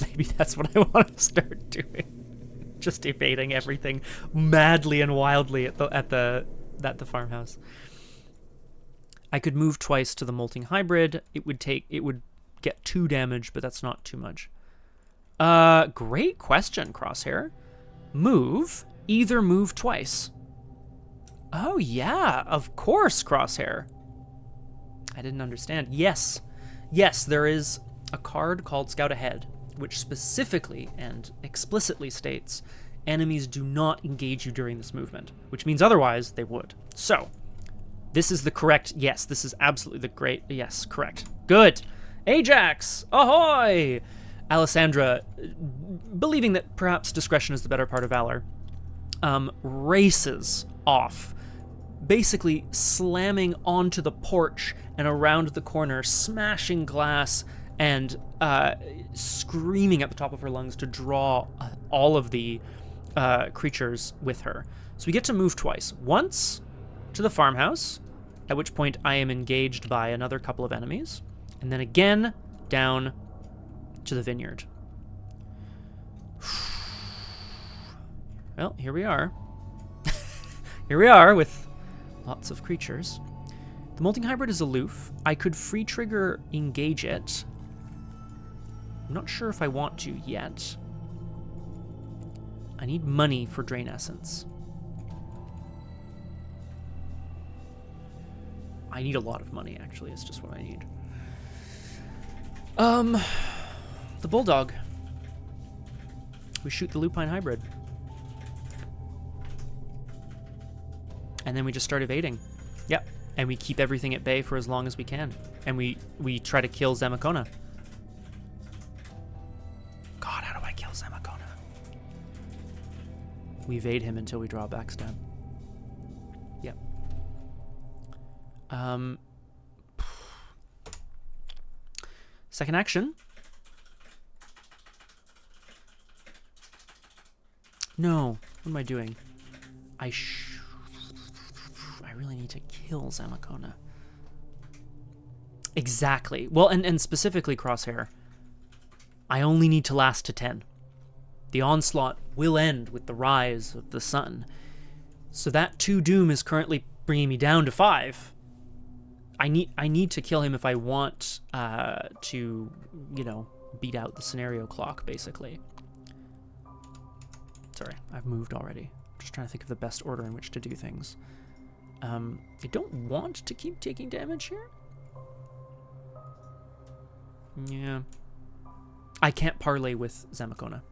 Maybe that's what I want to start doing. Just evading everything madly and wildly at the farmhouse. I could move twice to the molting hybrid. It would get 2 damage, but that's not too much. Great question, Crosshair. Either move twice. Oh yeah, of course, Crosshair. I didn't understand. Yes, there is a card called Scout Ahead, which specifically and explicitly states enemies do not engage you during this movement, which means otherwise they would. So, this is the correct, yes, this is absolutely the great, yes, correct. Good. Ajax, ahoy! Alessandra, believing that perhaps discretion is the better part of valor, races off, basically slamming onto the porch and around the corner, smashing glass and screaming at the top of her lungs to draw all of the creatures with her. So we get to move twice. Once to the farmhouse, at which point I am engaged by another couple of enemies, and then again down to the vineyard. Well, here we are. Here we are with lots of creatures. The molting hybrid is aloof. I could free trigger engage it. I'm not sure if I want to yet. I need money for Drain Essence. I need a lot of money, actually. It's just what I need. The Bulldog. We shoot the Lupine hybrid. And then we just start evading. Yep. And we keep everything at bay for as long as we can. And we try to kill Zamacona. God, how do I kill Zamacona? We evade him until we draw a backstab. Yep. Second action. No. What am I doing? I really need to kill Zamacona. Exactly. Well, and specifically, Crosshair, I only need to last to 10. The onslaught will end with the rise of the sun. So that 2 doom is currently bringing me down to 5. I need to kill him if I want to, beat out the scenario clock, basically. Sorry, I've moved already. Just trying to think of the best order in which to do things. I don't want to keep taking damage here. Yeah. I can't parlay with Zamacona.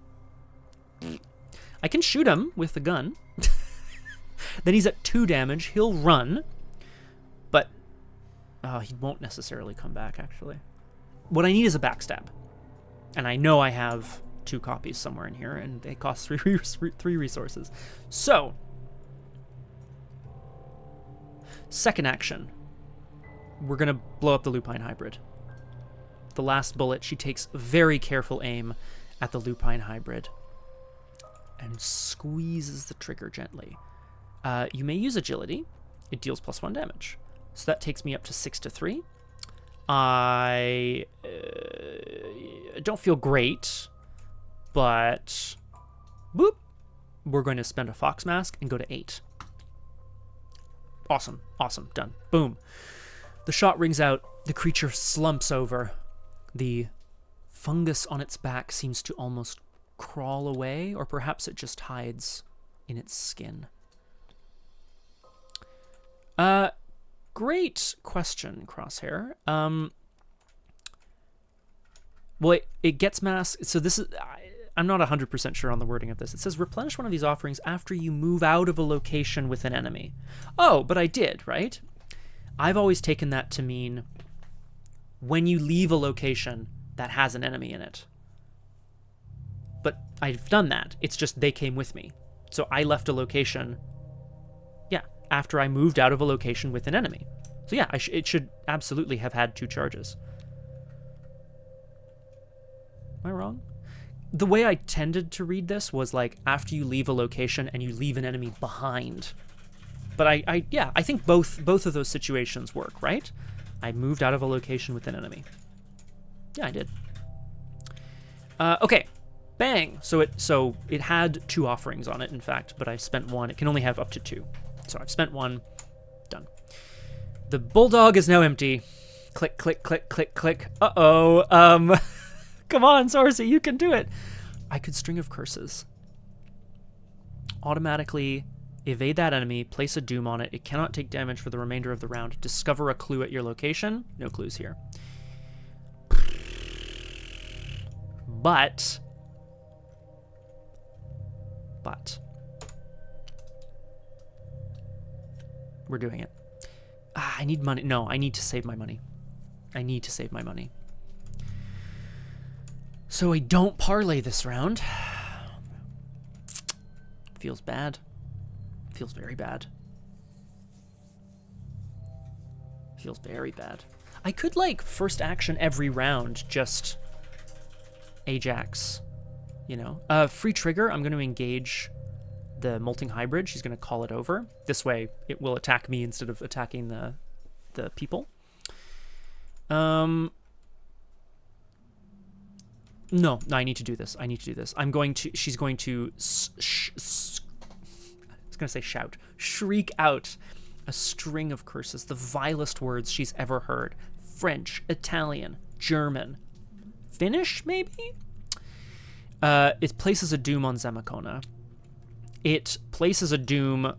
I can shoot him with the gun. Then he's at 2 damage. He'll run. But he won't necessarily come back, actually. What I need is a backstab. And I know I have 2 copies somewhere in here, and they cost 3 resources. So, second action. We're going to blow up the Lupine hybrid. The last bullet, she takes very careful aim at the Lupine hybrid and squeezes the trigger gently. You may use agility. It deals +1 damage. So that takes me up to 6-3. I don't feel great, but boop. We're going to spend a Fox Mask and go to 8. Awesome. Awesome. Done. Boom. The shot rings out. The creature slumps over. The fungus on its back seems to almost crawl away, or perhaps it just hides in its skin. Great question, Crosshair. Well, it gets masked. So this is... I'm not 100% sure on the wording of this. It says, replenish one of these offerings after you move out of a location with an enemy. Oh, but I did, right? I've always taken that to mean when you leave a location, that has an enemy in it. But I've done that. It's just they came with me. So I left a location, yeah, after I moved out of a location with an enemy. So yeah, it should absolutely have had 2 charges. Am I wrong? The way I tended to read this was like after you leave a location and you leave an enemy behind. But yeah, I think both of those situations work, right? I moved out of a location with an enemy. Yeah, I did. Okay, bang. So it had 2 offerings on it, in fact, but I spent 1. It can only have up to 2. So I've spent 1. Done. The bulldog is now empty. Click, click, click, click, click. Uh-oh. Come on, Zorzi, you can do it. I could String of Curses. Automatically evade that enemy, place a doom on it. It cannot take damage for the remainder of the round. Discover a clue at your location. No clues here. But we're doing it. I need money. No, I need to save my money. I need to save my money. So I don't parlay this round. Feels bad. Feels very bad. Feels very bad. I could, like, first action every round, just Ajax, you know. Free trigger, I'm going to engage the Molting Hybrid. She's going to call it over. This way, it will attack me instead of attacking the people. No, I need to do this. I need to do this. She's going to, I was going to say shout, shriek out a string of curses, the vilest words she's ever heard. French, Italian, German, Finnish, maybe? It places a doom on Zamacona. It places a doom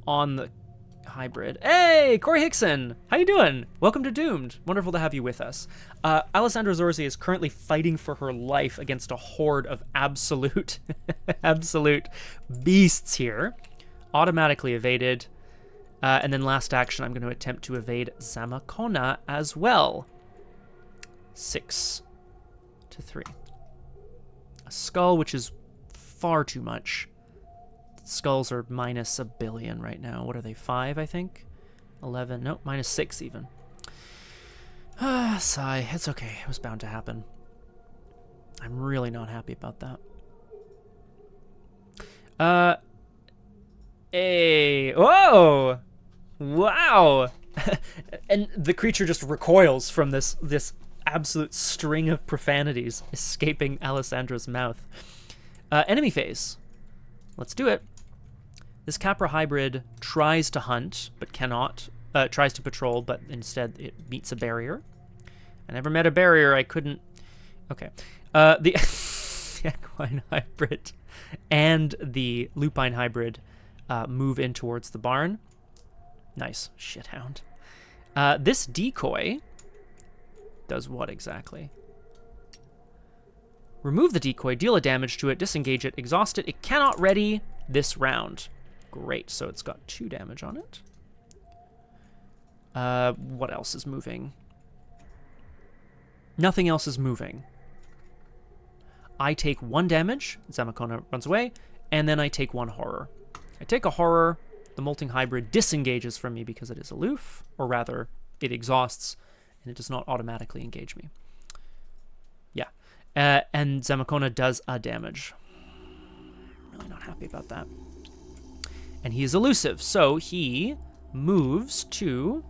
on the hybrid. Hey, Corey Hickson! How you doing? Welcome to Doomed. Wonderful to have you with us. Alessandra Zorzi is currently fighting for her life against a horde of absolute beasts here. Automatically evaded. And then last action, I'm going to attempt to evade Zamacona as well. 6 to 3. A skull, which is far too much. Skulls are minus a billion right now. What are they, 5, I think? 11, nope, minus 6 even. Sigh, it's okay, it was bound to happen. I'm really not happy about that. Hey, whoa! Wow! And the creature just recoils from this absolute string of profanities escaping Alessandra's mouth. Enemy phase. Let's do it. This Capra hybrid tries to hunt, but cannot. Tries to patrol, but instead it meets a barrier. I never met a barrier I couldn't... Okay. The equine hybrid and the lupine hybrid move in towards the barn. Nice. Shithound. This decoy does what exactly? Remove the decoy, deal a damage to it, disengage it, exhaust it. It cannot ready this round. Great, so it's got 2 damage on it. What else is moving? Nothing else is moving. I take 1 damage, Zamacona runs away, and then I take 1 horror. I take a horror, the Molting Hybrid disengages from me because it is aloof, or rather, it exhausts, and it does not automatically engage me. Yeah. And Zamacona does a damage. Really not happy about that. And he is elusive, so he moves to...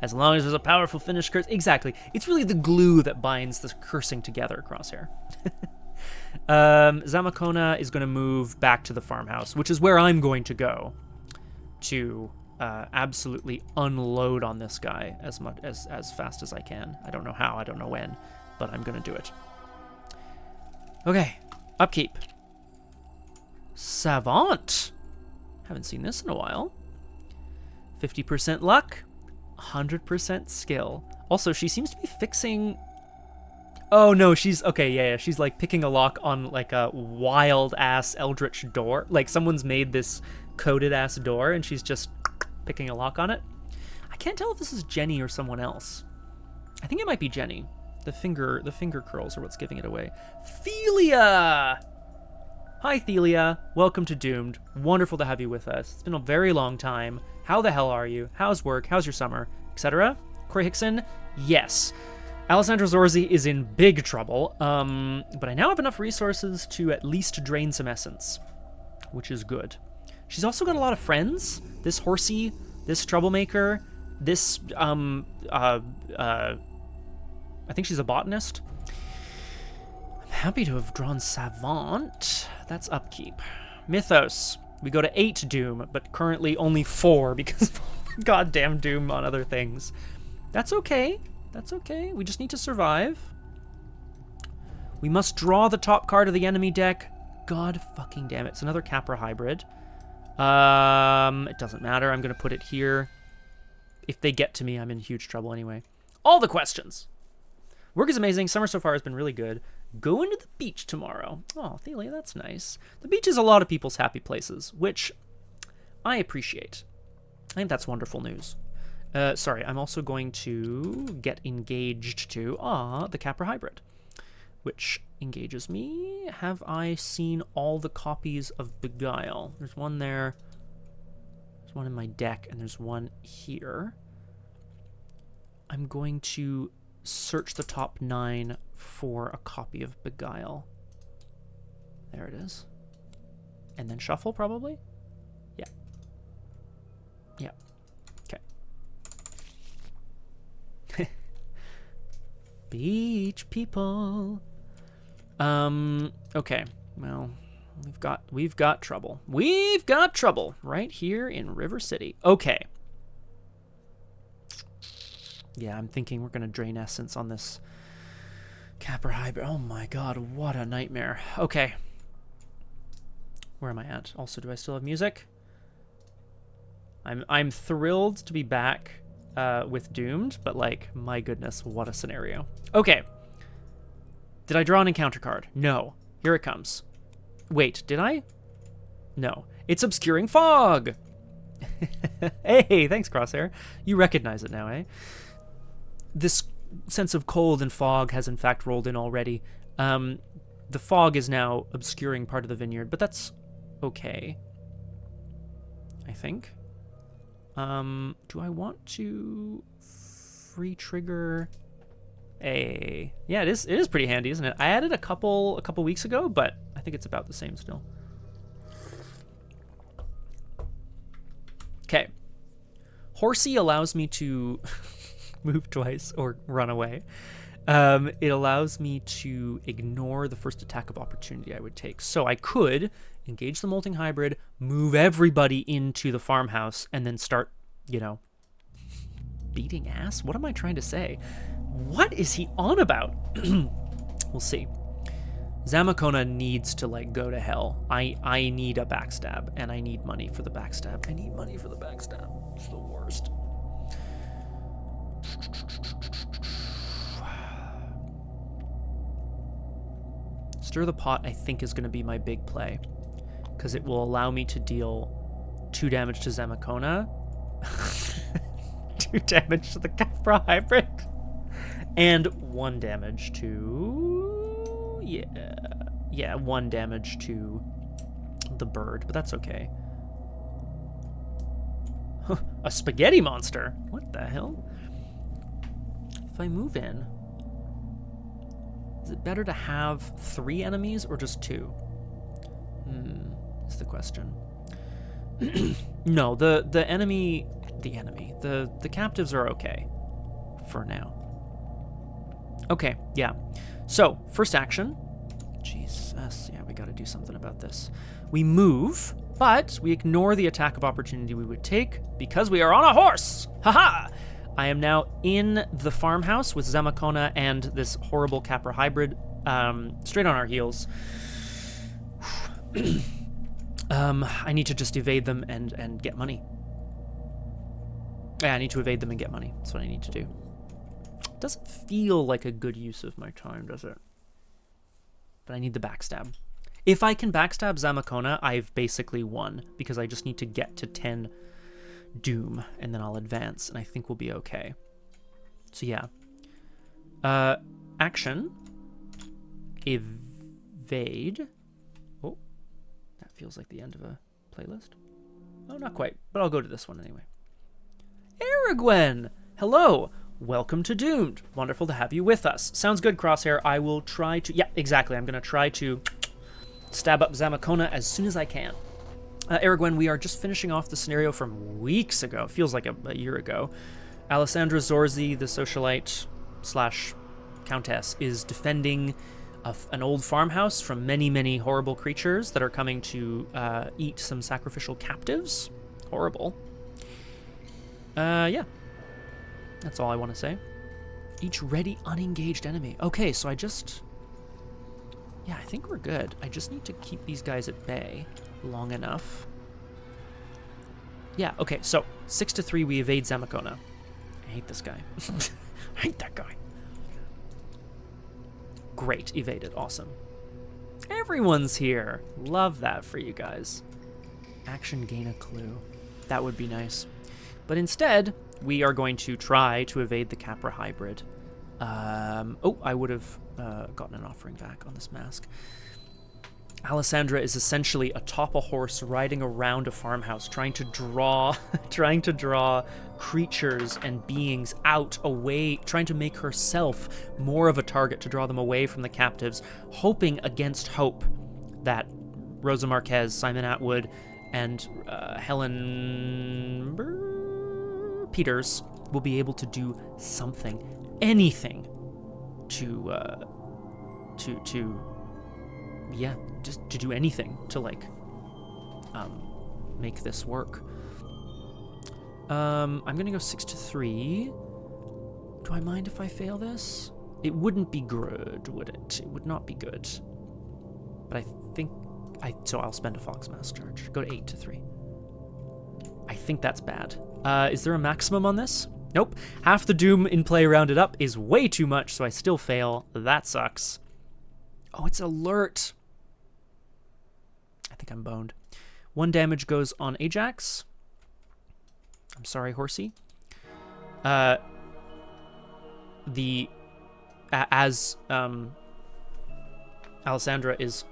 As long as there's a powerful finish curse. Exactly. It's really the glue that binds the cursing together, Crosshair. Zamacona is going to move back to the farmhouse, which is where I'm going to go to absolutely unload on this guy as fast as I can. I don't know how, I don't know when, but I'm going to do it. Okay, upkeep. Savant. Haven't seen this in a while. 50% luck, 100% skill. Also, she seems to be fixing... Oh, no, she's... Okay, yeah, she's, like, picking a lock on, like, a wild-ass eldritch door. Like, someone's made this coded-ass door, and she's just picking a lock on it. I can't tell if this is Jenny or someone else. I think it might be Jenny. The finger curls are what's giving it away. Thelia! Hi, Thelia. Welcome to Doomed. Wonderful to have you with us. It's been a very long time. How the hell are you? How's work? How's your summer? Etc. Corey Hickson? Yes. Alessandra Zorzi is in big trouble, but I now have enough resources to at least drain some essence, which is good. She's also got a lot of friends. This horsey, this troublemaker, this, I think she's a botanist. I'm happy to have drawn Savant. That's upkeep. Mythos. We go to 8 Doom, but currently only 4 because of goddamn Doom on other things. That's okay. That's okay. We just need to survive. We must draw the top card of the enemy deck. God fucking damn it. It's another Capra hybrid. It doesn't matter. I'm going to put it here. If they get to me, I'm in huge trouble anyway. All the questions. Work is amazing. Summer so far has been really good. Going to the beach tomorrow. Oh, Thelia, that's nice. The beach is a lot of people's happy places, which I appreciate. I think that's wonderful news. Sorry, I'm also going to get engaged to, the Capra hybrid, which engages me. Have I seen all the copies of Beguile? There's one there. There's one in my deck, and there's one here. I'm going to search the top 9 for a copy of Beguile. There it is. And then shuffle, probably? Yeah. Yeah. Okay. Beach people. Okay. Well, we've got trouble. We've got trouble right here in River City. Okay. Yeah, I'm thinking we're going to drain essence on this Capra hybrid. Oh my god, what a nightmare. Okay. Where am I at? Also, do I still have music? I'm thrilled to be back with Doomed, but like, my goodness, what a scenario. Okay. Did I draw an encounter card? No. Here it comes. Wait, did I? No. It's Obscuring Fog! Hey, thanks, Crosshair. You recognize it now, eh? This sense of cold and fog has in fact rolled in already. The fog is now obscuring part of the vineyard, but that's okay, I think. Do I want to free trigger a... Yeah, it is pretty handy, isn't it? I added a couple weeks ago, but I think it's about the same still. Okay. Horsey allows me to move twice or run away. It allows me to ignore the first attack of opportunity I would take. So I could engage the Molting Hybrid, move everybody into the farmhouse, and then start, you know, beating ass? What am I trying to say? What is he on about? We'll see. Zamakona needs to, like, go to hell. I need a backstab, and I need money for the backstab. I need money for the backstab. It's the worst. Stir the Pot, I think, is going to be my big play, because it will allow me to deal 2 damage to Zamakona, 2 damage to the Capra hybrid, and 1 damage to... Yeah, 1 damage to the bird, but that's okay. A spaghetti monster? What the hell? If I move in, is it better to have 3 enemies or just 2? Is the question. No, the captives are okay for now. Okay, yeah. So, first action. Jesus, yeah, we gotta do something about this. We move, but we ignore the attack of opportunity we would take because we are on a horse! Haha! I am now in the farmhouse with Zamakona and this horrible Capra hybrid, straight on our heels. I need to just evade them and get money. Yeah, I need to evade them and get money. That's what I need to do. It doesn't feel like a good use of my time, does it? But I need the backstab. If I can backstab Zamakona, I've basically won, because I just need to get to 10 Doom, and then I'll advance, and I think we'll be okay. So yeah. Action. Evade. Oh, that feels like the end of a playlist. Oh, not quite, but I'll go to this one anyway. Aragwen! Hello! Welcome to Doomed. Wonderful to have you with us. Sounds good, Crosshair. I will try to... Yeah, exactly. I'm going to try to stab up Zamakona as soon as I can. Aragwen, we are just finishing off the scenario from weeks ago. Feels like a year ago. Alessandra Zorzi, the socialite / countess, is defending an old farmhouse from many, many horrible creatures that are coming to eat some sacrificial captives. Horrible. Yeah. That's all I want to say. Each ready, unengaged enemy. Okay, so I think we're good. I just need to keep these guys at bay long enough. Yeah, okay, so 6-3, we evade Zamakona. I hate this guy. I hate that guy. Great, evaded, awesome. Everyone's here. Love that for you guys. Action, gain a clue. That would be nice. But instead, we are going to try to evade the Capra hybrid. Oh, I would have gotten an offering back on this mask. Alessandra is essentially atop a horse riding around a farmhouse, trying to draw creatures and beings out, away, trying to make herself more of a target to draw them away from the captives, hoping against hope that Rosa Marquez, Simon Atwood, and Helen Peters will be able to do something, anything, just to do anything to, like, make this work. I'm gonna go 6-3. Do I mind if I fail this? It wouldn't be good, would it? It would not be good. But I think so I'll spend a Fox Mask charge. Go to 8-3. I think that's bad. Is there a maximum on this? Nope. Half the doom in play rounded up is way too much, so I still fail. That sucks. Oh, it's alert. I think I'm boned. 1 damage goes on Ajax. I'm sorry, horsey. As Alessandra is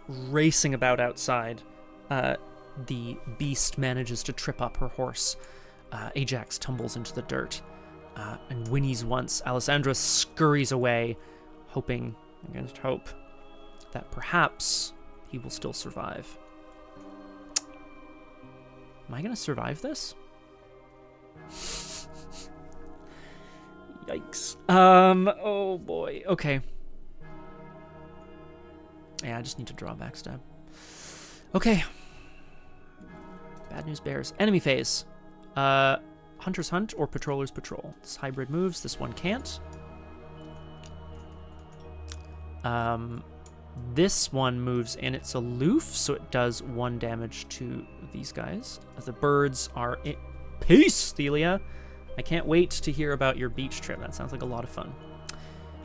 racing about outside, the beast manages to trip up her horse. Ajax tumbles into the dirt and whinnies once. Alessandra scurries away, hoping against hope that perhaps he will still survive. Am I going to survive this? Yikes. Oh boy. Okay. Yeah, I just need to draw a backstab. Okay. Bad news bears. Enemy phase. Hunters hunt or patrollers patrol. This hybrid moves. This one can't. This one moves and it's aloof, so it does 1 damage to these guys. The birds are in peace, Thelia. I can't wait to hear about your beach trip. That sounds like a lot of fun.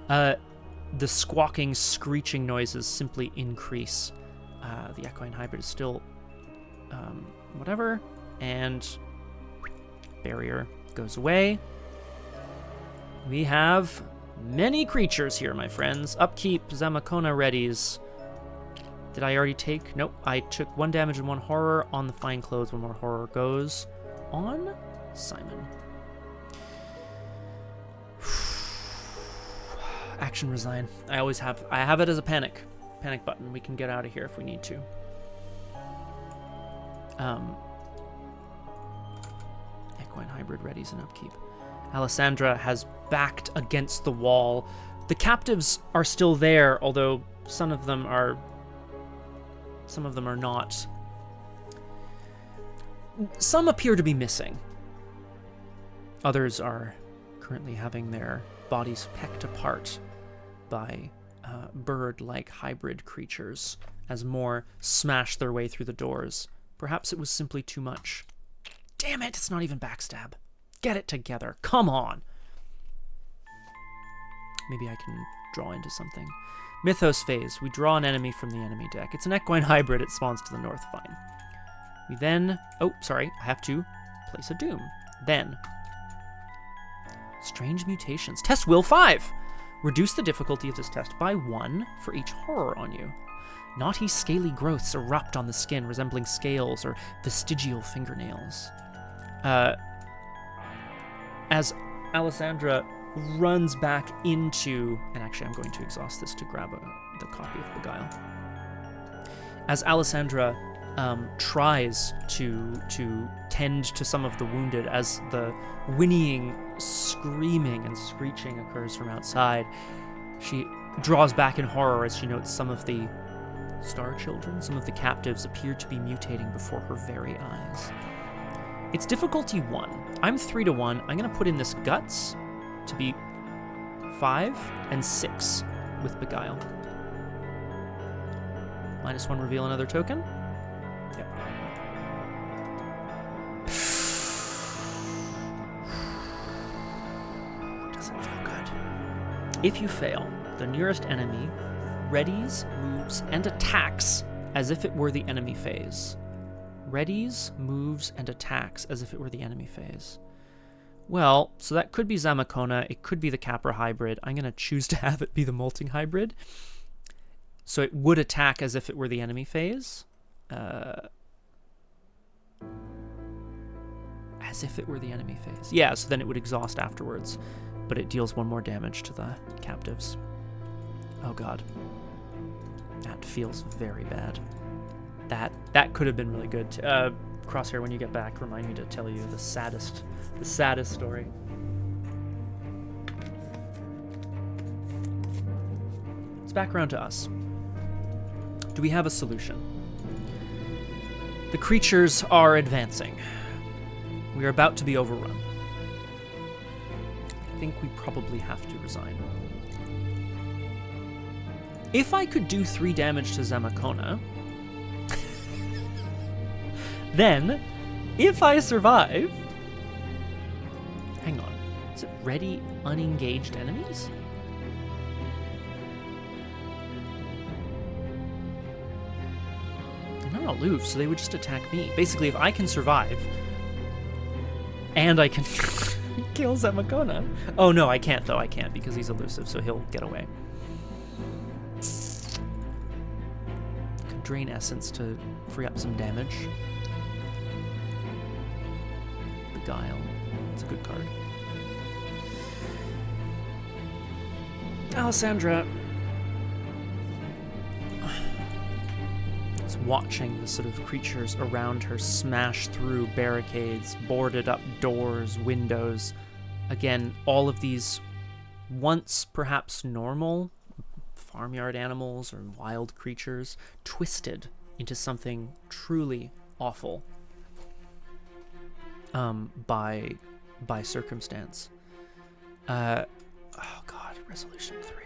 The squawking, screeching noises simply increase. The equine hybrid is still whatever, and barrier goes away. We have many creatures here, my friends. Upkeep, Zamakona readies. Did I already take? Nope. I took 1 damage and 1 horror on the fine clothes. 1 more horror goes on Simon. Action resign. I have it as a panic button. We can get out of here if we need to. Equine hybrid readies and upkeep. Alessandra has backed against the wall. The captives are still there, although some of them are not. Some appear to be missing. Others are currently having their bodies pecked apart by bird-like hybrid creatures as more smash their way through the doors. Perhaps it was simply too much. Damn it, it's not even backstab. Get it together. Come on. Maybe I can draw into something. Mythos phase. We draw an enemy from the enemy deck. It's an equine hybrid. It spawns to the north. Fine. We then... Oh, sorry. I have to place a doom. Then... Strange mutations. Test will 5. Reduce the difficulty of this test by 1 for each horror on you. Knotty, scaly growths erupt on the skin, resembling scales or vestigial fingernails. As Alessandra runs back into... And actually, I'm going to exhaust this to grab the copy of Beguile. As Alessandra tries to tend to some of the wounded, as the whinnying, screaming, and screeching occurs from outside, she draws back in horror as she notes some of the Star Children, some of the captives appear to be mutating before her very eyes. It's difficulty 1. I'm 3 to 1. I'm going to put in this Guts to be 5 and 6 with Beguile. -1, reveal another token. Yep. Doesn't feel good. If you fail, the nearest enemy readies, moves, and attacks as if it were the enemy phase. Readies, moves, and attacks as if it were the enemy phase. Well, so that could be Zamacona, it could be the Capra hybrid. I'm going to choose to have it be the Molting hybrid. So it would attack as if it were the enemy phase. As if it were the enemy phase. Yeah, so then it would exhaust afterwards. But it deals 1 more damage to the captives. Oh god. That feels very bad. That could have been really good. Crosshair, when you get back, remind me to tell you the saddest story. It's back around to us. Do we have a solution? The creatures are advancing. We are about to be overrun. I think we probably have to resign. If I could do 3 damage to Zamacona, then, if I survive... Hang on. Is it ready unengaged enemies? They're not aloof, so they would just attack me. Basically, if I can survive, and I can kill Zamacona... Oh, no, I can't, though. I can't, because he's elusive, so he'll get away. Could drain essence to free up some damage. Beguile. It's a good card. Alessandra is watching the sort of creatures around her smash through barricades, boarded up doors, windows. Again, all of these once perhaps normal farmyard animals or wild creatures twisted into something truly awful. By circumstance. Oh god, resolution 3.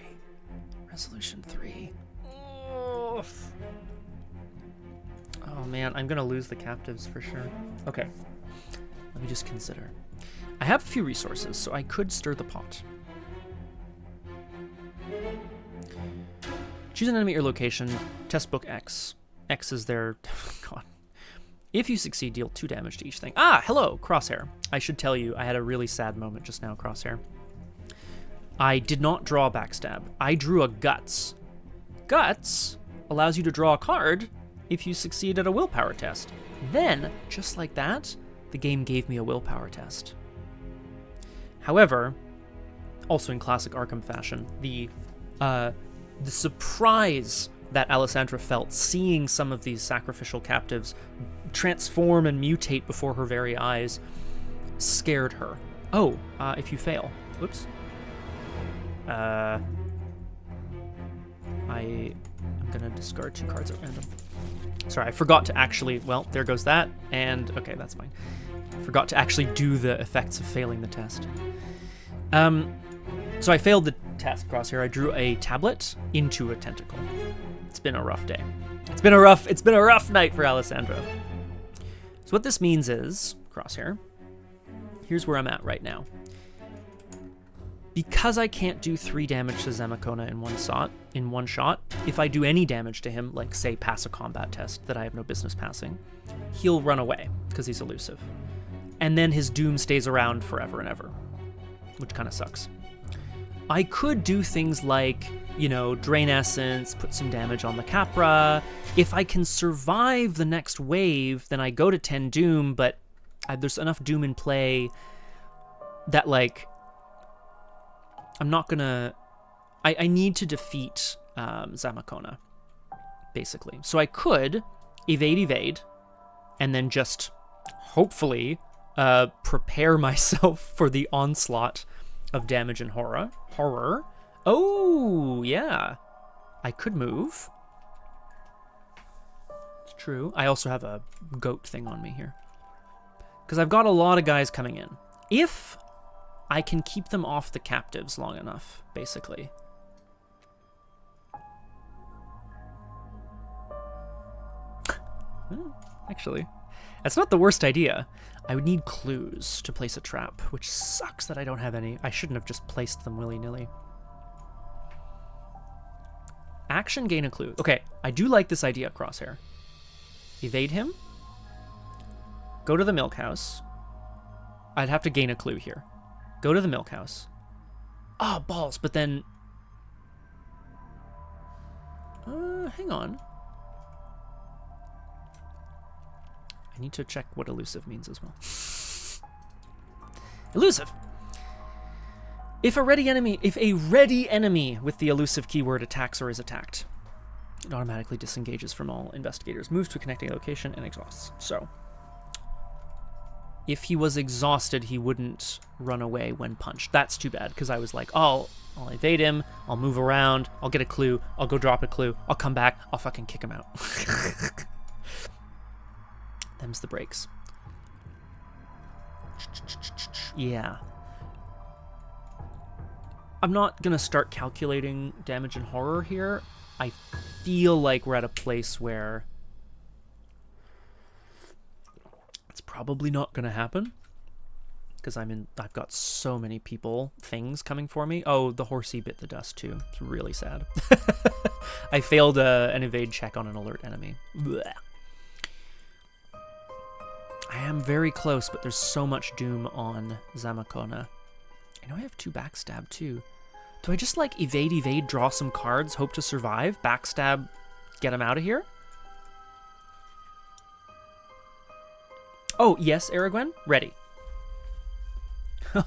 Resolution 3. Oh man, I'm gonna lose the captives for sure. Okay, let me just consider. I have a few resources, so I could stir the pot. Choose an enemy or location, test book X. X is their... God. If you succeed, deal 2 damage to each thing. Ah, hello, Crosshair. I should tell you, I had a really sad moment just now, Crosshair. I did not draw a backstab. I drew a Guts. Guts allows you to draw a card if you succeed at a willpower test. Then, just like that, the game gave me a willpower test. However, also in classic Arkham fashion, the surprise that Alessandra felt seeing some of these sacrificial captives transform and mutate before her very eyes scared her. Oh, if you fail. Whoops. I'm gonna discard 2 cards at random. Sorry, I forgot to actually, well, there goes that, and okay, that's fine. Forgot to actually do the effects of failing the test. So I failed the test, Crosshair. I drew a tablet into a tentacle. It's been a rough day. It's been a rough night for Alessandra. So what this means is, Crosshair, here's where I'm at right now. Because I can't do 3 damage to Zamacona in one shot, if I do any damage to him, like say pass a combat test that I have no business passing, he'll run away because he's elusive. And then his doom stays around forever and ever, which kind of sucks. I could do things like, you know, drain essence, put some damage on the Capra. If I can survive the next wave, then I go to 10 Doom, but there's enough Doom in play that, like, I'm not gonna... I need to defeat Zamacona, basically. So I could evade, and then just, hopefully, prepare myself for the onslaught of damage and horror. Oh, yeah. I could move. It's true. I also have a goat thing on me here. Because I've got a lot of guys coming in. If I can keep them off the captives long enough, basically. Actually, that's not the worst idea. I would need clues to place a trap, which sucks that I don't have any. I shouldn't have just placed them willy-nilly. Action, gain a clue. Okay, I do like this idea, Crosshair. Evade him. Go to the milk house. I'd have to gain a clue here. Go to the milk house. Oh, balls, but then... hang on. I need to check what elusive means as well. Elusive. If a ready enemy with the elusive keyword attacks or is attacked, it automatically disengages from all investigators, moves to a connecting location, and exhausts. So, if he was exhausted, he wouldn't run away when punched. That's too bad, because I was like, oh, I'll evade him, I'll move around, I'll get a clue, I'll go drop a clue, I'll come back, I'll fucking kick him out. Them's the breaks. Yeah. I'm not gonna start calculating damage and horror here. I feel like we're at a place where it's probably not gonna happen. Because I've got so many things coming for me. Oh, the horsey bit the dust too. It's really sad. I failed an evade check on an alert enemy. Blech. I am very close, but there's so much doom on Zamacona. I know I have 2 backstab too. Do I just like evade, draw some cards, hope to survive, backstab, get him out of here? Oh, yes, Aragwen, ready.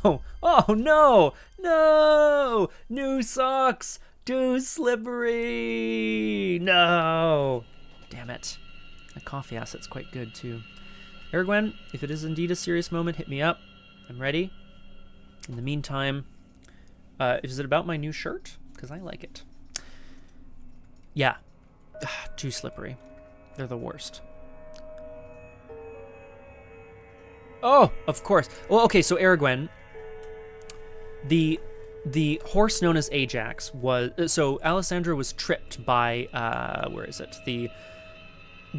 Oh no! No! New socks! Too slippery! No! Damn it. My coffee asset's quite good too. Aragwen, if it is indeed a serious moment, hit me up. I'm ready. In the meantime, is it about my new shirt? Because I like it. Yeah. Too slippery. They're the worst. Oh, of course. Well, okay, so Aragwen, the horse known as Ajax was... So Alessandra was tripped by, where is it? The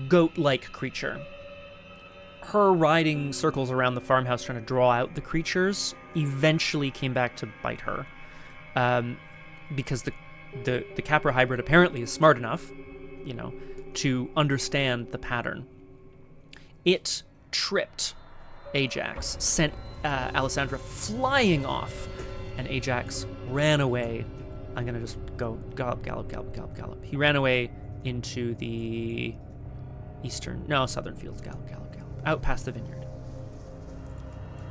goat-like creature. Her riding circles around the farmhouse trying to draw out the creatures eventually came back to bite her. Because the Capra hybrid apparently is smart enough, you know, to understand the pattern. It tripped Ajax, sent Alessandra flying off, and Ajax ran away. I'm gonna just go gallop. He ran away into the southern fields, gallop, out past the vineyard.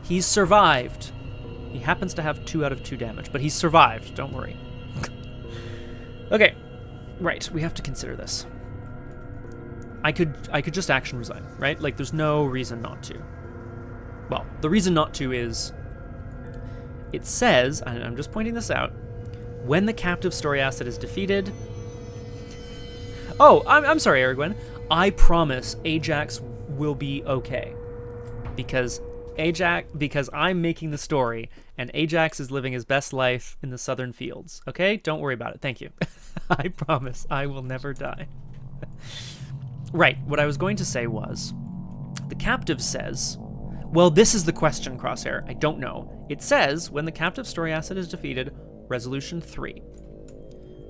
He's survived. He happens to have 2 out of 2 damage, but he's survived, don't worry. Okay, right, we have to consider this. I could just action resign, right? Like, there's no reason not to. Well, the reason not to is, it says, and I'm just pointing this out, when the captive story asset is defeated... Oh, I'm sorry, Aragwen. I promise Ajax will be okay. Because I'm making the story, and Ajax is living his best life in the southern fields. Okay? Don't worry about it. Thank you. I promise I will never die. Right, what I was going to say was, the captive says... Well, this is the question, Crosshair. I don't know. It says, when the captive story asset is defeated, resolution 3.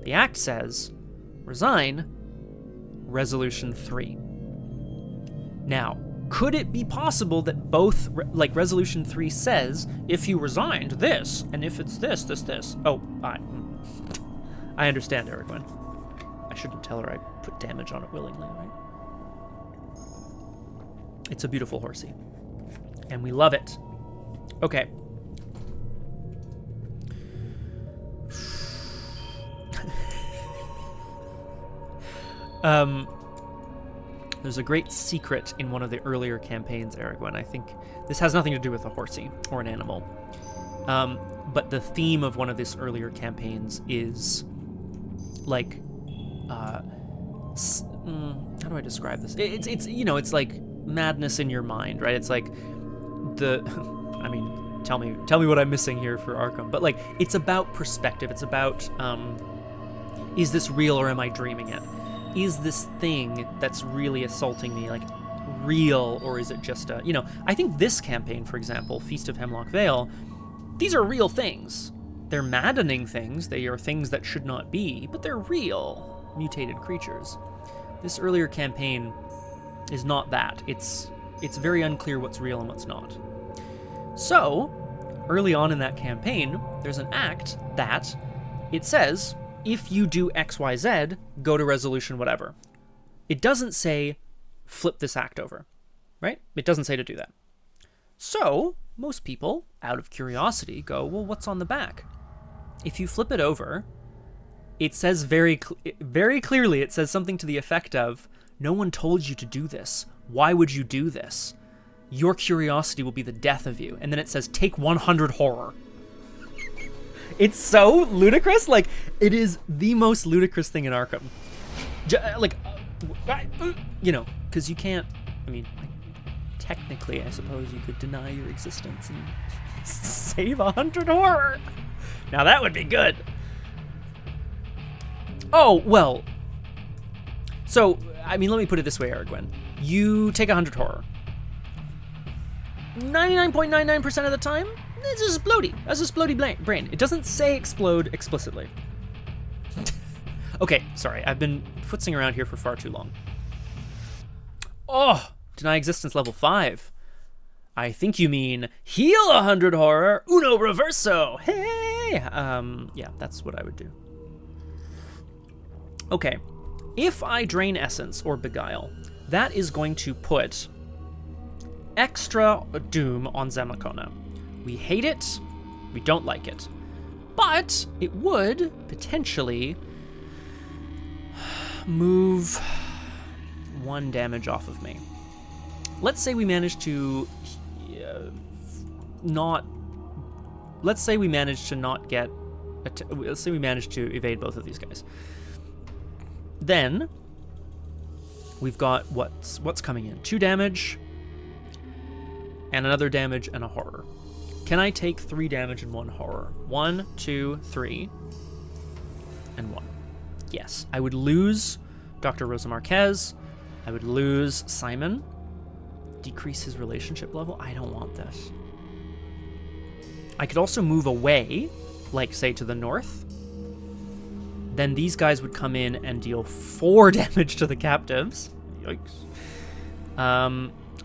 The act says, resign, resolution 3. Now, Could it be possible that both, like Resolution 3 says, if you resigned, this, and if it's this, this. Oh, I understand, Erigwen. I shouldn't tell her I put damage on it willingly, right? It's a beautiful horsey. And we love it. Okay. There's a great secret in one of the earlier campaigns, Erigwen. I think this has nothing to do with a horsey or an animal. But the theme of one of these earlier campaigns is like, how do I describe this? It's you know, it's like madness in your mind, right? It's like I mean, tell me what I'm missing here for Arkham. But like, it's about perspective. It's about, is this real or am I dreaming it? Is this thing that's really assaulting me, like, real, or is it just a, you know, I think this campaign, for example, Feast of Hemlock Vale, these are real things. They're maddening things. They are things that should not be, but they're real mutated creatures. This earlier campaign is not that. It's very unclear what's real and what's not. So, early on in that campaign, there's an act that it says, if you do X, Y, Z, go to resolution whatever. It doesn't say, flip this act over, right? It doesn't say to do that. So, most people, out of curiosity, go, well, what's on the back? If you flip it over, it says very clearly, it says something to the effect of, no one told you to do this. Why would you do this? Your curiosity will be the death of you. And then it says, take 100 horror. It's so ludicrous. Like, it is the most ludicrous thing in Arkham. You know, because you can't, I mean, like, technically, I suppose you could deny your existence and save 100 horror. Now that would be good. Oh, well. So, I mean, let me put it this way, Erigwen. You take 100 horror. 99.99% of the time, it's a splody. That's a splody brain. It doesn't say explode explicitly. Okay, sorry. I've been footsing around here for far too long. Oh, deny existence level 5. I think you mean heal 100 horror, uno reverso. Hey! Yeah, that's what I would do. Okay. If I drain essence or beguile, that is going to put extra doom on Zamacona. We hate it, we don't like it, but it would potentially move 1 damage off of me. Let's say we manage to let's say we manage to not get, let's say we manage to evade both of these guys. Then we've got what's coming in? 2 damage, and another damage and a horror. Can I take 3 damage and 1 horror? 1, 2, 3, and 1. Yes, I would lose Dr. Rosa Marquez. I would lose Simon. Decrease his relationship level. I don't want this. I could also move away, like, say, to the north. Then these guys would come in and deal 4 damage to the captives. Yikes.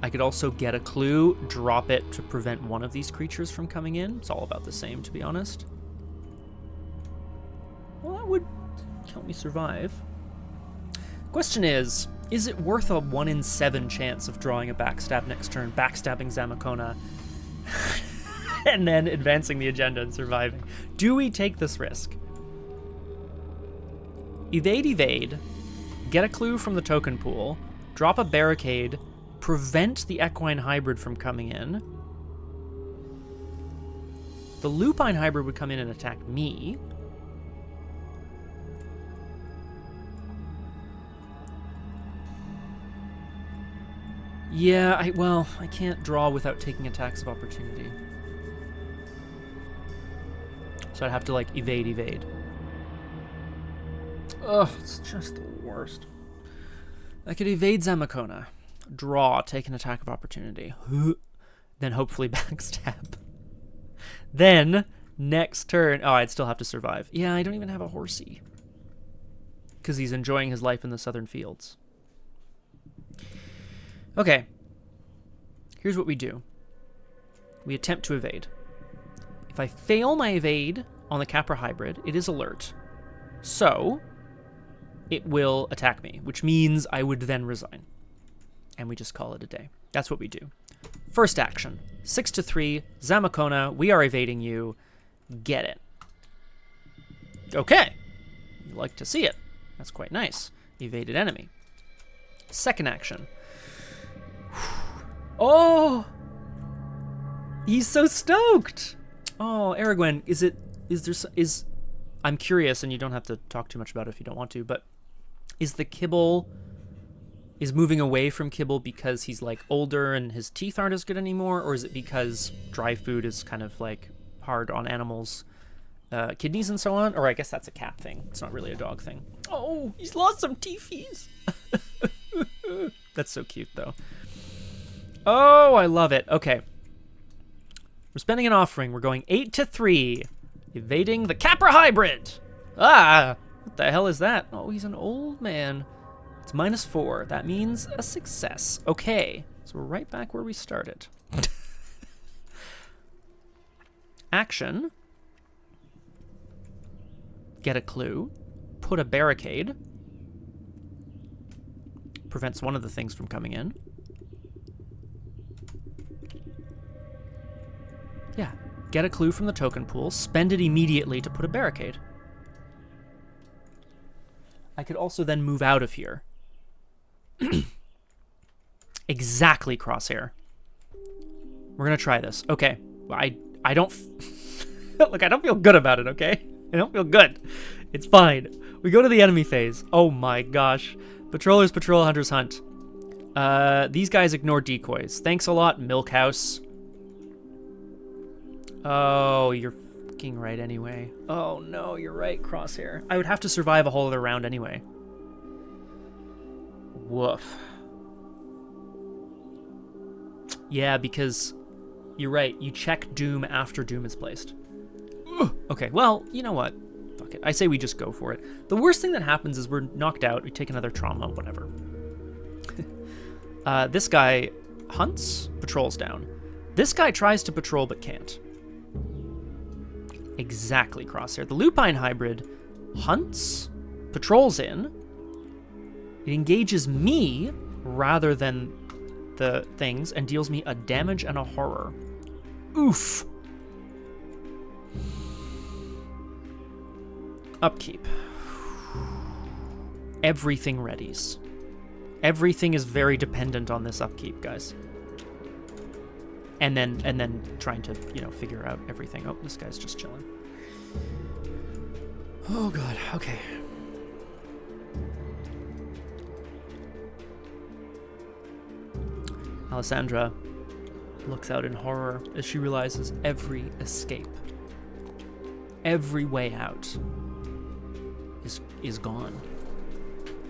I could also get a clue, drop it to prevent one of these creatures from coming in. It's all about the same, to be honest. Well, that would help me survive. Question is it worth a 1 in 7 chance of drawing a backstab next turn, backstabbing Zamacona, and then advancing the agenda and surviving? Do we take this risk? Evade, get a clue from the token pool, drop a barricade, prevent the equine hybrid from coming in. The lupine hybrid would come in and attack me. Yeah, I can't draw without taking attacks of opportunity. So I'd have to, like, evade. Ugh, it's just the worst. I could evade Zamacona. Draw, take an attack of opportunity. Then hopefully backstab. Then, next turn... Oh, I'd still have to survive. Yeah, I don't even have a horsey. Because he's enjoying his life in the southern fields. Okay. Here's what we do. We attempt to evade. If I fail my evade on the Capra hybrid, it is alert. So it will attack me, which means I would then resign. And we just call it a day. That's what we do. First action. 6-3, Zamakona, we are evading you. Get it. Okay. You like to see it. That's quite nice. Evaded enemy. Second action. Oh! He's so stoked! Oh, Aragwen, I'm curious, and you don't have to talk too much about it if you don't want to, but is the kibble... is moving away from kibble because he's, like, older and his teeth aren't as good anymore, or is it because dry food is kind of, like, hard on animals' kidneys and so on? Or I guess that's a cat thing. It's not really a dog thing. Oh, he's lost some teethies! That's so cute, though. Oh, I love it. Okay. We're spending an offering. We're going 8-3. Evading the Capra hybrid. Ah! What the hell is that? Oh, he's an old man. It's -4. That means a success. Okay. So we're right back where we started. Action. Get a clue. Put a barricade. Prevents one of the things from coming in. Yeah. Get a clue from the token pool. Spend it immediately to put a barricade. I could also then move out of here. Exactly, Crosshair. We're gonna try this. Okay. I don't... Look, I don't feel good about it, okay? I don't feel good. It's fine. We go to the enemy phase. Oh my gosh. Patrollers patrol, hunters hunt. These guys ignore decoys. Thanks a lot, Milkhouse. Oh, you're fucking right anyway. Oh no, you're right, Crosshair. I would have to survive a whole other round anyway. Woof. Yeah, because you're right. You check Doom after Doom is placed. Ugh. Okay, well, you know what? Fuck it. I say we just go for it. The worst thing that happens is we're knocked out. We take another trauma, whatever. This guy hunts, patrols down. This guy tries to patrol but can't. Exactly, Crosshair. The Lupine hybrid hunts, patrols in. It engages me rather than the things and deals me a damage and a horror. Oof. Upkeep. Everything readies. Everything is very dependent on this upkeep, guys. And then trying to, figure out everything. Oh, this guy's just chilling. Oh god, okay. Alessandra looks out in horror as she realizes every escape, every way out is gone.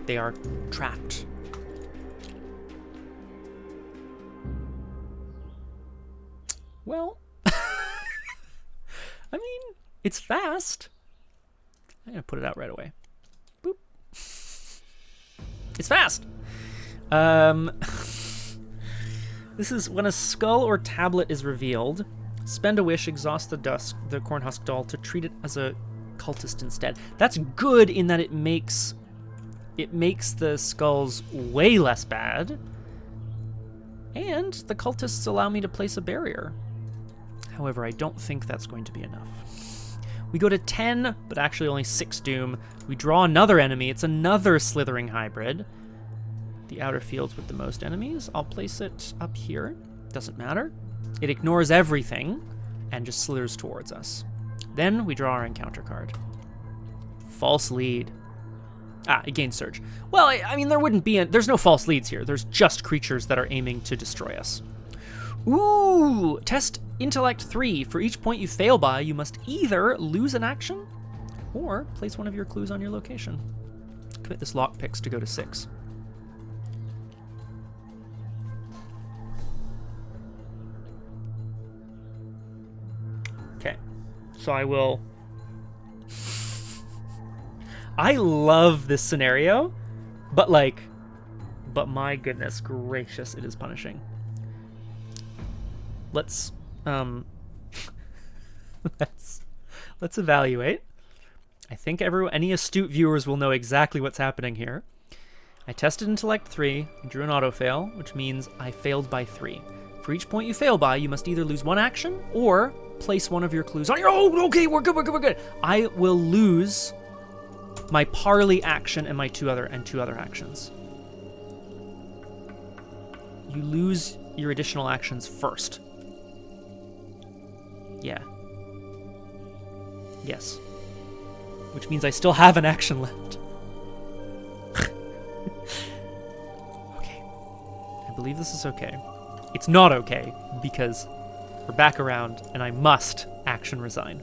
They are trapped. Well, I mean, it's fast. I'm gonna put it out right away. Boop. It's fast. This is when a skull or tablet is revealed. Spend a wish, exhaust the Cornhusk doll to treat it as a cultist instead. That's good in that it makes the skulls way less bad, and the cultists allow me to place a barrier. However, I don't think that's going to be enough. We go to 10, but actually only 6 Doom. We draw another enemy. It's another Slithering hybrid. The outer fields with the most enemies. I'll place it up here. Doesn't matter. It ignores everything and just slithers towards us. Then we draw our encounter card. False lead. Ah, it gains surge. Well, I mean, there's no false leads here. There's just creatures that are aiming to destroy us. Ooh, test intellect 3. For each point you fail by, you must either lose an action or place one of your clues on your location. Commit this lockpicks to go to 6. Okay, so I will... I love this scenario, but my goodness gracious, it is punishing. let's let's evaluate. I think any astute viewers will know exactly what's happening here. I tested intellect 3 and drew an auto fail, which means I failed by 3. For each point you fail by, you must either lose 1 action or place one of your clues on your... Oh, okay, we're good. I will lose my parley action and my two other actions. You lose your additional actions first. Yeah. Yes. Which means I still have an action left. Okay. I believe this is okay. It's not okay, because we're back around, and I must action resign.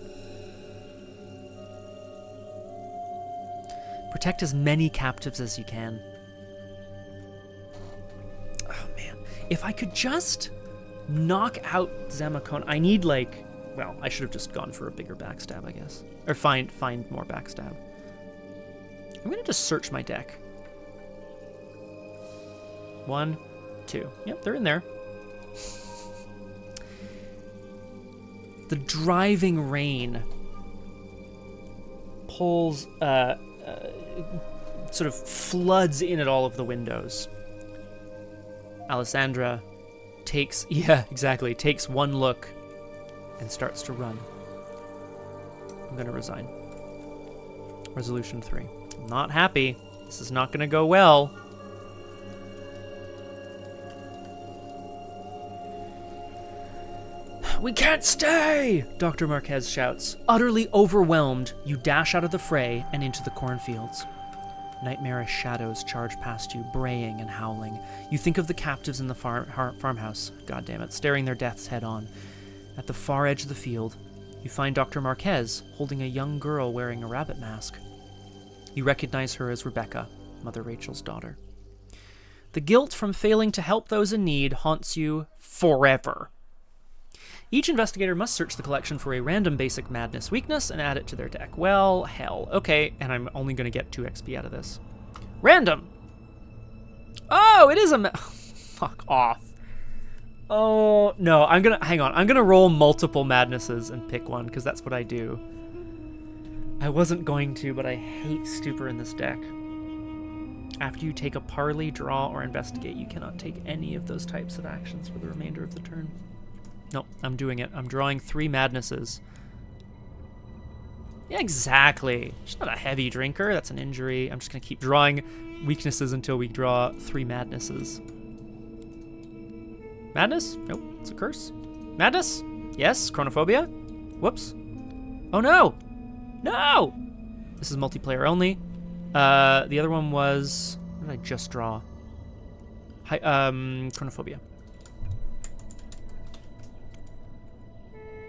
Protect as many captives as you can. Oh, man. If I could just knock out Zamakon, I need, like... Well, I should have just gone for a bigger backstab, I guess. Or find more backstab. I'm gonna just search my deck. 1, 2. Yep, they're in there. The driving rain pulls, sort of floods in at all of the windows. Alessandra takes one look and starts to run. I'm gonna resign. Resolution 3. I'm not happy. This is not gonna go well. We can't stay! Dr. Marquez shouts. Utterly overwhelmed, you dash out of the fray and into the cornfields. Nightmarish shadows charge past you, braying and howling. You think of the captives in the farmhouse, goddammit, staring their deaths head on. At the far edge of the field, you find Dr. Marquez holding a young girl wearing a rabbit mask. You recognize her as Rebecca, Mother Rachel's daughter. The guilt from failing to help those in need haunts you forever. Each investigator must search the collection for a random basic madness weakness and add it to their deck. Well, hell. Okay, and I'm only going to get 2 XP out of this. Random! Oh, it is a... Fuck off. Oh, no, hang on. I'm gonna roll multiple madnesses and pick one, because that's what I do. I wasn't going to, but I hate Stupor in this deck. After you take a parley, draw, or investigate, you cannot take any of those types of actions for the remainder of the turn. Nope, I'm doing it. I'm drawing 3 madnesses. Yeah, exactly. She's not a heavy drinker. That's an injury. I'm just gonna keep drawing weaknesses until we draw 3 madnesses. Madness? Nope, it's a curse. Madness? Yes, chronophobia? Whoops. Oh no! No! This is multiplayer only. The other one was... What did I just draw? Chronophobia.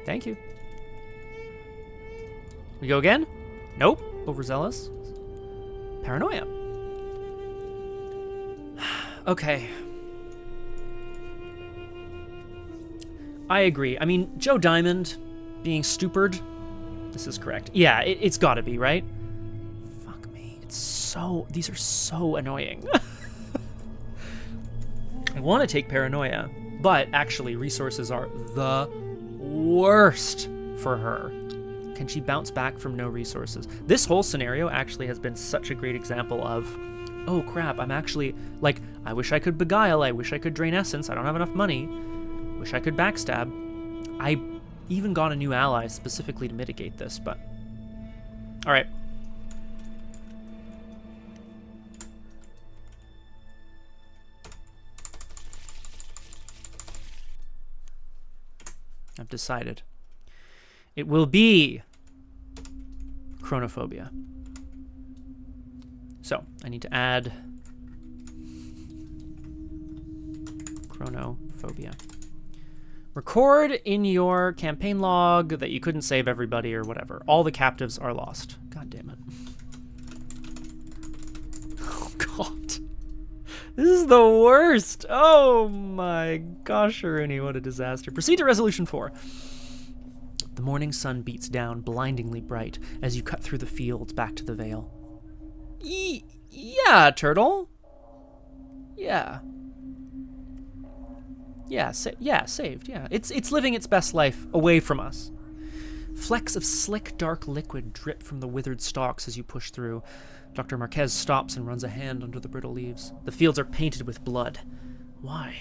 Thank you. We go again? Nope. Overzealous. Paranoia. Okay. I agree. I mean, Joe Diamond being stupired. This is correct. Yeah, it's gotta be, right? Fuck me. These are so annoying. I want to take Paranoia, but actually resources are the worst for her. Can she bounce back from no resources? This whole scenario actually has been such a great example of, oh crap, I'm actually, like, I wish I could Beguile, I wish I could Drain Essence, I don't have enough money. Wish I could backstab. I even got a new ally specifically to mitigate this, but... Alright. I've decided. It will be Chronophobia. So, I need to add Chronophobia. Record in your campaign log that you couldn't save everybody or whatever. All the captives are lost. God damn it. Oh, God. This is the worst. Oh, my gosh, Rooney, what a disaster. Proceed to Resolution 4. The morning sun beats down, blindingly bright, as you cut through the fields back to the Vale. Yeah, Turtle. Yeah. Yeah, saved, yeah. It's living its best life away from us. Flecks of slick, dark liquid drip from the withered stalks as you push through. Dr. Marquez stops and runs a hand under the brittle leaves. The fields are painted with blood. Why?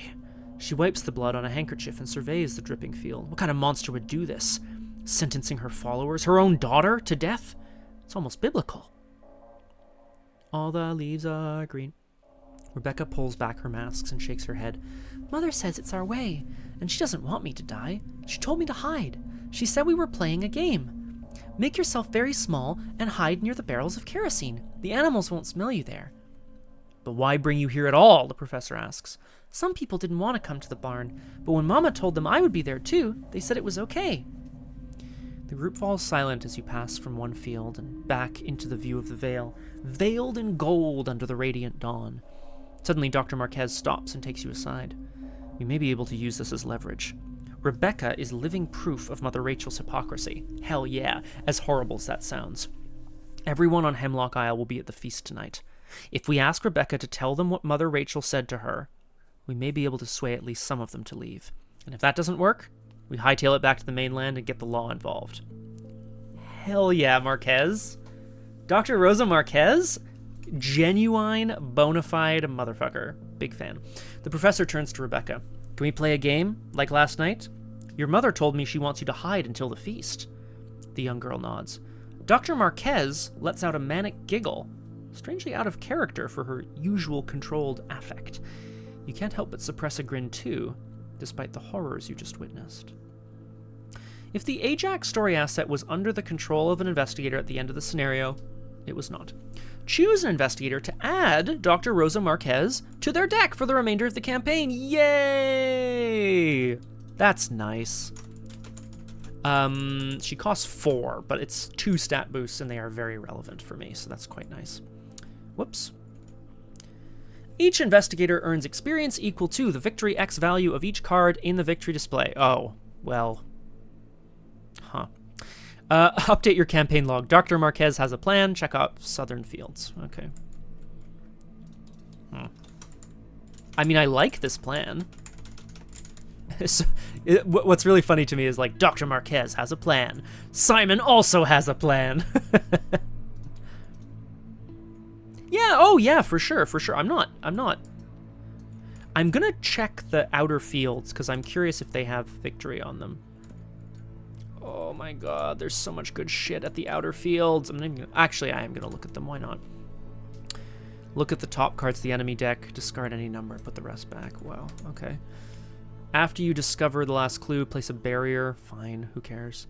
She wipes the blood on a handkerchief and surveys the dripping field. What kind of monster would do this? Sentencing her followers, her own daughter, to death? It's almost biblical. All the leaves are green. Rebecca pulls back her masks and shakes her head. Mother says it's our way, and she doesn't want me to die. She told me to hide. She said we were playing a game. Make yourself very small and hide near the barrels of kerosene. The animals won't smell you there. But why bring you here at all? The professor asks. Some people didn't want to come to the barn, but when Mama told them I would be there too, they said it was okay. The group falls silent as you pass from one field and back into the view of the vale, veiled in gold under the radiant dawn. Suddenly, Dr. Marquez stops and takes you aside. We may be able to use this as leverage. Rebecca is living proof of Mother Rachel's hypocrisy. Hell yeah, as horrible as that sounds. Everyone on Hemlock Isle will be at the feast tonight. If we ask Rebecca to tell them what Mother Rachel said to her, we may be able to sway at least some of them to leave. And if that doesn't work, we hightail it back to the mainland and get the law involved. Hell yeah, Marquez. Dr. Rosa Marquez? Genuine, bona fide motherfucker. Big fan. The professor turns to Rebecca. Can we play a game, like last night? Your mother told me she wants you to hide until the feast. The young girl nods. Dr. Marquez lets out a manic giggle, strangely out of character for her usual controlled affect. You can't help but suppress a grin too, despite the horrors you just witnessed. If the Ajax story asset was under the control of an investigator at the end of the scenario, it was not. Choose an investigator to add Dr. Rosa Marquez to their deck for the remainder of the campaign. Yay! That's nice. She costs 4, but it's 2 stat boosts, and they are very relevant for me, so that's quite nice. Whoops. Each investigator earns experience equal to the victory X value of each card in the victory display. Oh, well. Huh. Update your campaign log. Dr. Marquez has a plan. Check out Southern Fields. Okay. I mean, I like this plan. What's really funny to me is, like, Dr. Marquez has a plan. Simon also has a plan. Yeah, oh yeah, for sure. I'm gonna check the outer fields, because I'm curious if they have victory on them. Oh my god, there's so much good shit at the outer fields. Actually, I am gonna look at them, why not? Look at the top cards of the enemy deck, discard any number, put the rest back. Wow, okay. After you discover the last clue, place a barrier. Fine, who cares?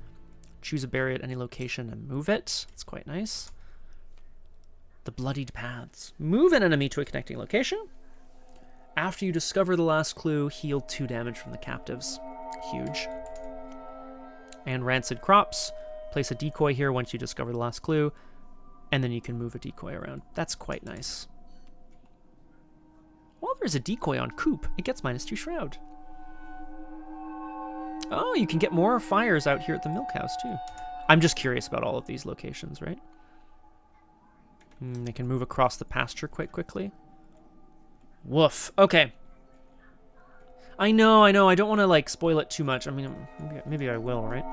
Choose a barrier at any location and move it. It's quite nice. The bloodied paths. Move an enemy to a connecting location. After you discover the last clue, heal 2 damage from the captives. Huge. And rancid crops. Place a decoy here once you discover the last clue, and then you can move a decoy around. That's quite nice. While there's a decoy on Coop, it gets -2 Shroud. Oh, you can get more fires out here at the milk house too. I'm just curious about all of these locations, right? They can move across the pasture quite quickly. Woof. Okay. I know. I don't want to, like, spoil it too much. I mean, maybe I will, right?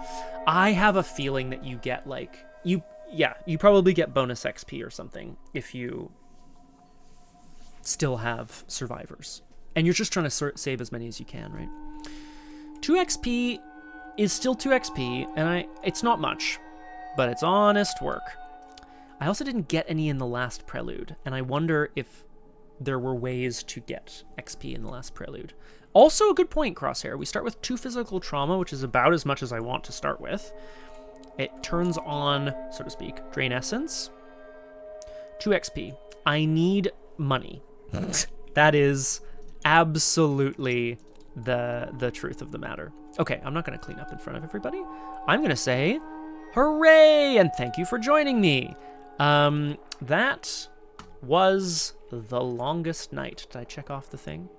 I have a feeling that you get, like, you probably get bonus XP or something if you still have survivors. And you're just trying to save as many as you can, right? 2 XP is still 2 XP, and it's not much, but it's honest work. I also didn't get any in the last prelude, and I wonder if there were ways to get XP in the last prelude. Also a good point, Crosshair. We start with 2 physical trauma, which is about as much as I want to start with. It turns on, so to speak, Drain Essence. 2 XP. I need money. That is absolutely the truth of the matter. Okay, I'm not going to clean up in front of everybody. I'm going to say, hooray, and thank you for joining me. That was the longest night. Did I check off the thing?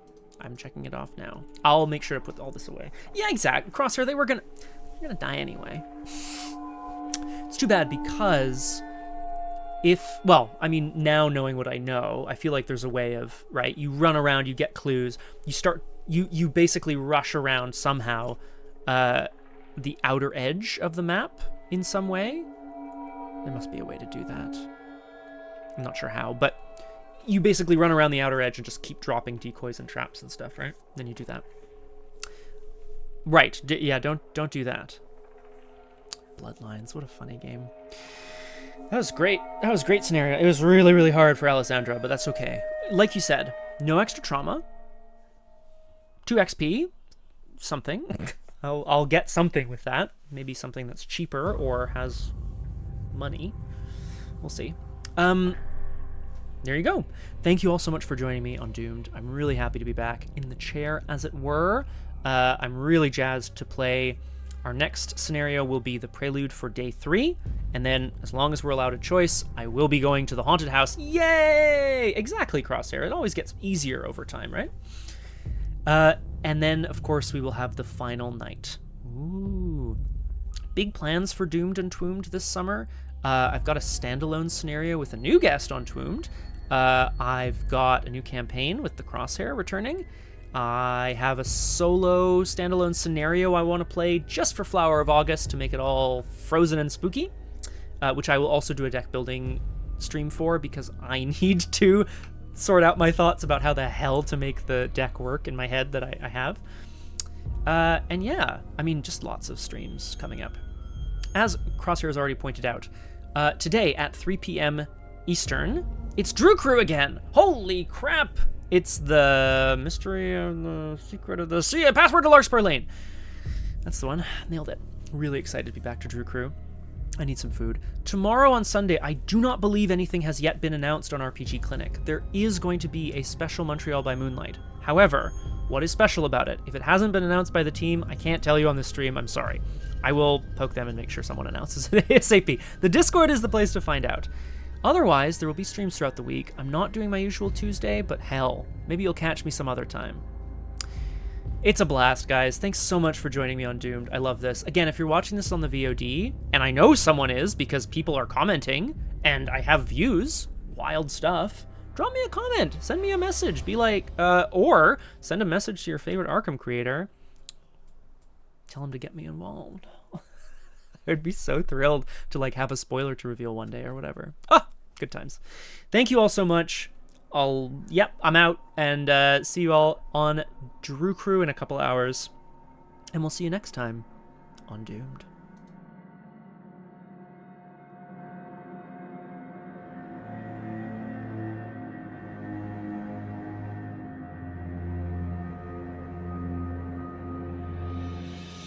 I'm checking it off now. I'll make sure to put all this away. Yeah, exactly. Crosshair, they're gonna die anyway. It's too bad because now knowing what I know, I feel like there's a way of, right, you run around, you get clues, you start you basically rush around somehow the outer edge of the map in some way. There must be a way to do that. I'm not sure how, but you basically run around the outer edge and just keep dropping decoys and traps and stuff, right? Then you do that. Right. Yeah, don't do that. Bloodlines. What a funny game. That was great. That was a great scenario. It was really, really hard for Alessandra, but that's okay. Like you said, no extra trauma. 2 XP. Something. I'll get something with that. Maybe something that's cheaper or has money. We'll see. There you go. Thank you all so much for joining me on Doomed. I'm really happy to be back in the chair, as it were. I'm really jazzed to play. Our next scenario will be the prelude for day 3, and then, as long as we're allowed a choice, I will be going to the haunted house. Yay! Exactly, Crosshair. It always gets easier over time, right? And then, of course, we will have the final night. Ooh. Big plans for Doomed and Twombed this summer. I've got a standalone scenario with a new guest on Twombed. I've got a new campaign with the Crosshair returning. I have a solo standalone scenario I want to play just for Flower of August to make it all frozen and spooky, which I will also do a deck building stream for because I need to sort out my thoughts about how the hell to make the deck work in my head that I have. And yeah, I mean, just lots of streams coming up. As Crosshair has already pointed out, today at 3 p.m. Eastern, it's Drew Crew again. Holy crap! It's the mystery of the secret of the sea. Password to Larkspur Lane. That's the one. Nailed it. Really excited to be back to Drew Crew. I need some food. Tomorrow on Sunday, I do not believe anything has yet been announced on RPG Clinic. There is going to be a special Montreal by Moonlight. However, what is special about it? If it hasn't been announced by the team, I can't tell you on this stream. I'm sorry. I will poke them and make sure someone announces it ASAP. The Discord is the place to find out. Otherwise, there will be streams throughout the week. I'm not doing my usual Tuesday, but hell, maybe you'll catch me some other time. It's a blast, guys. Thanks so much for joining me on Doomed. I love this. Again, if you're watching this on the VOD, and I know someone is because people are commenting, and I have views, wild stuff, drop me a comment, send me a message, be like, or send a message to your favorite Arkham creator. Tell him to get me involved. I'd be so thrilled to like have a spoiler to reveal one day or whatever. Ah, good times. Thank you all so much. I'm out, and see you all on Drew Crew in a couple hours, and we'll see you next time on Doomed.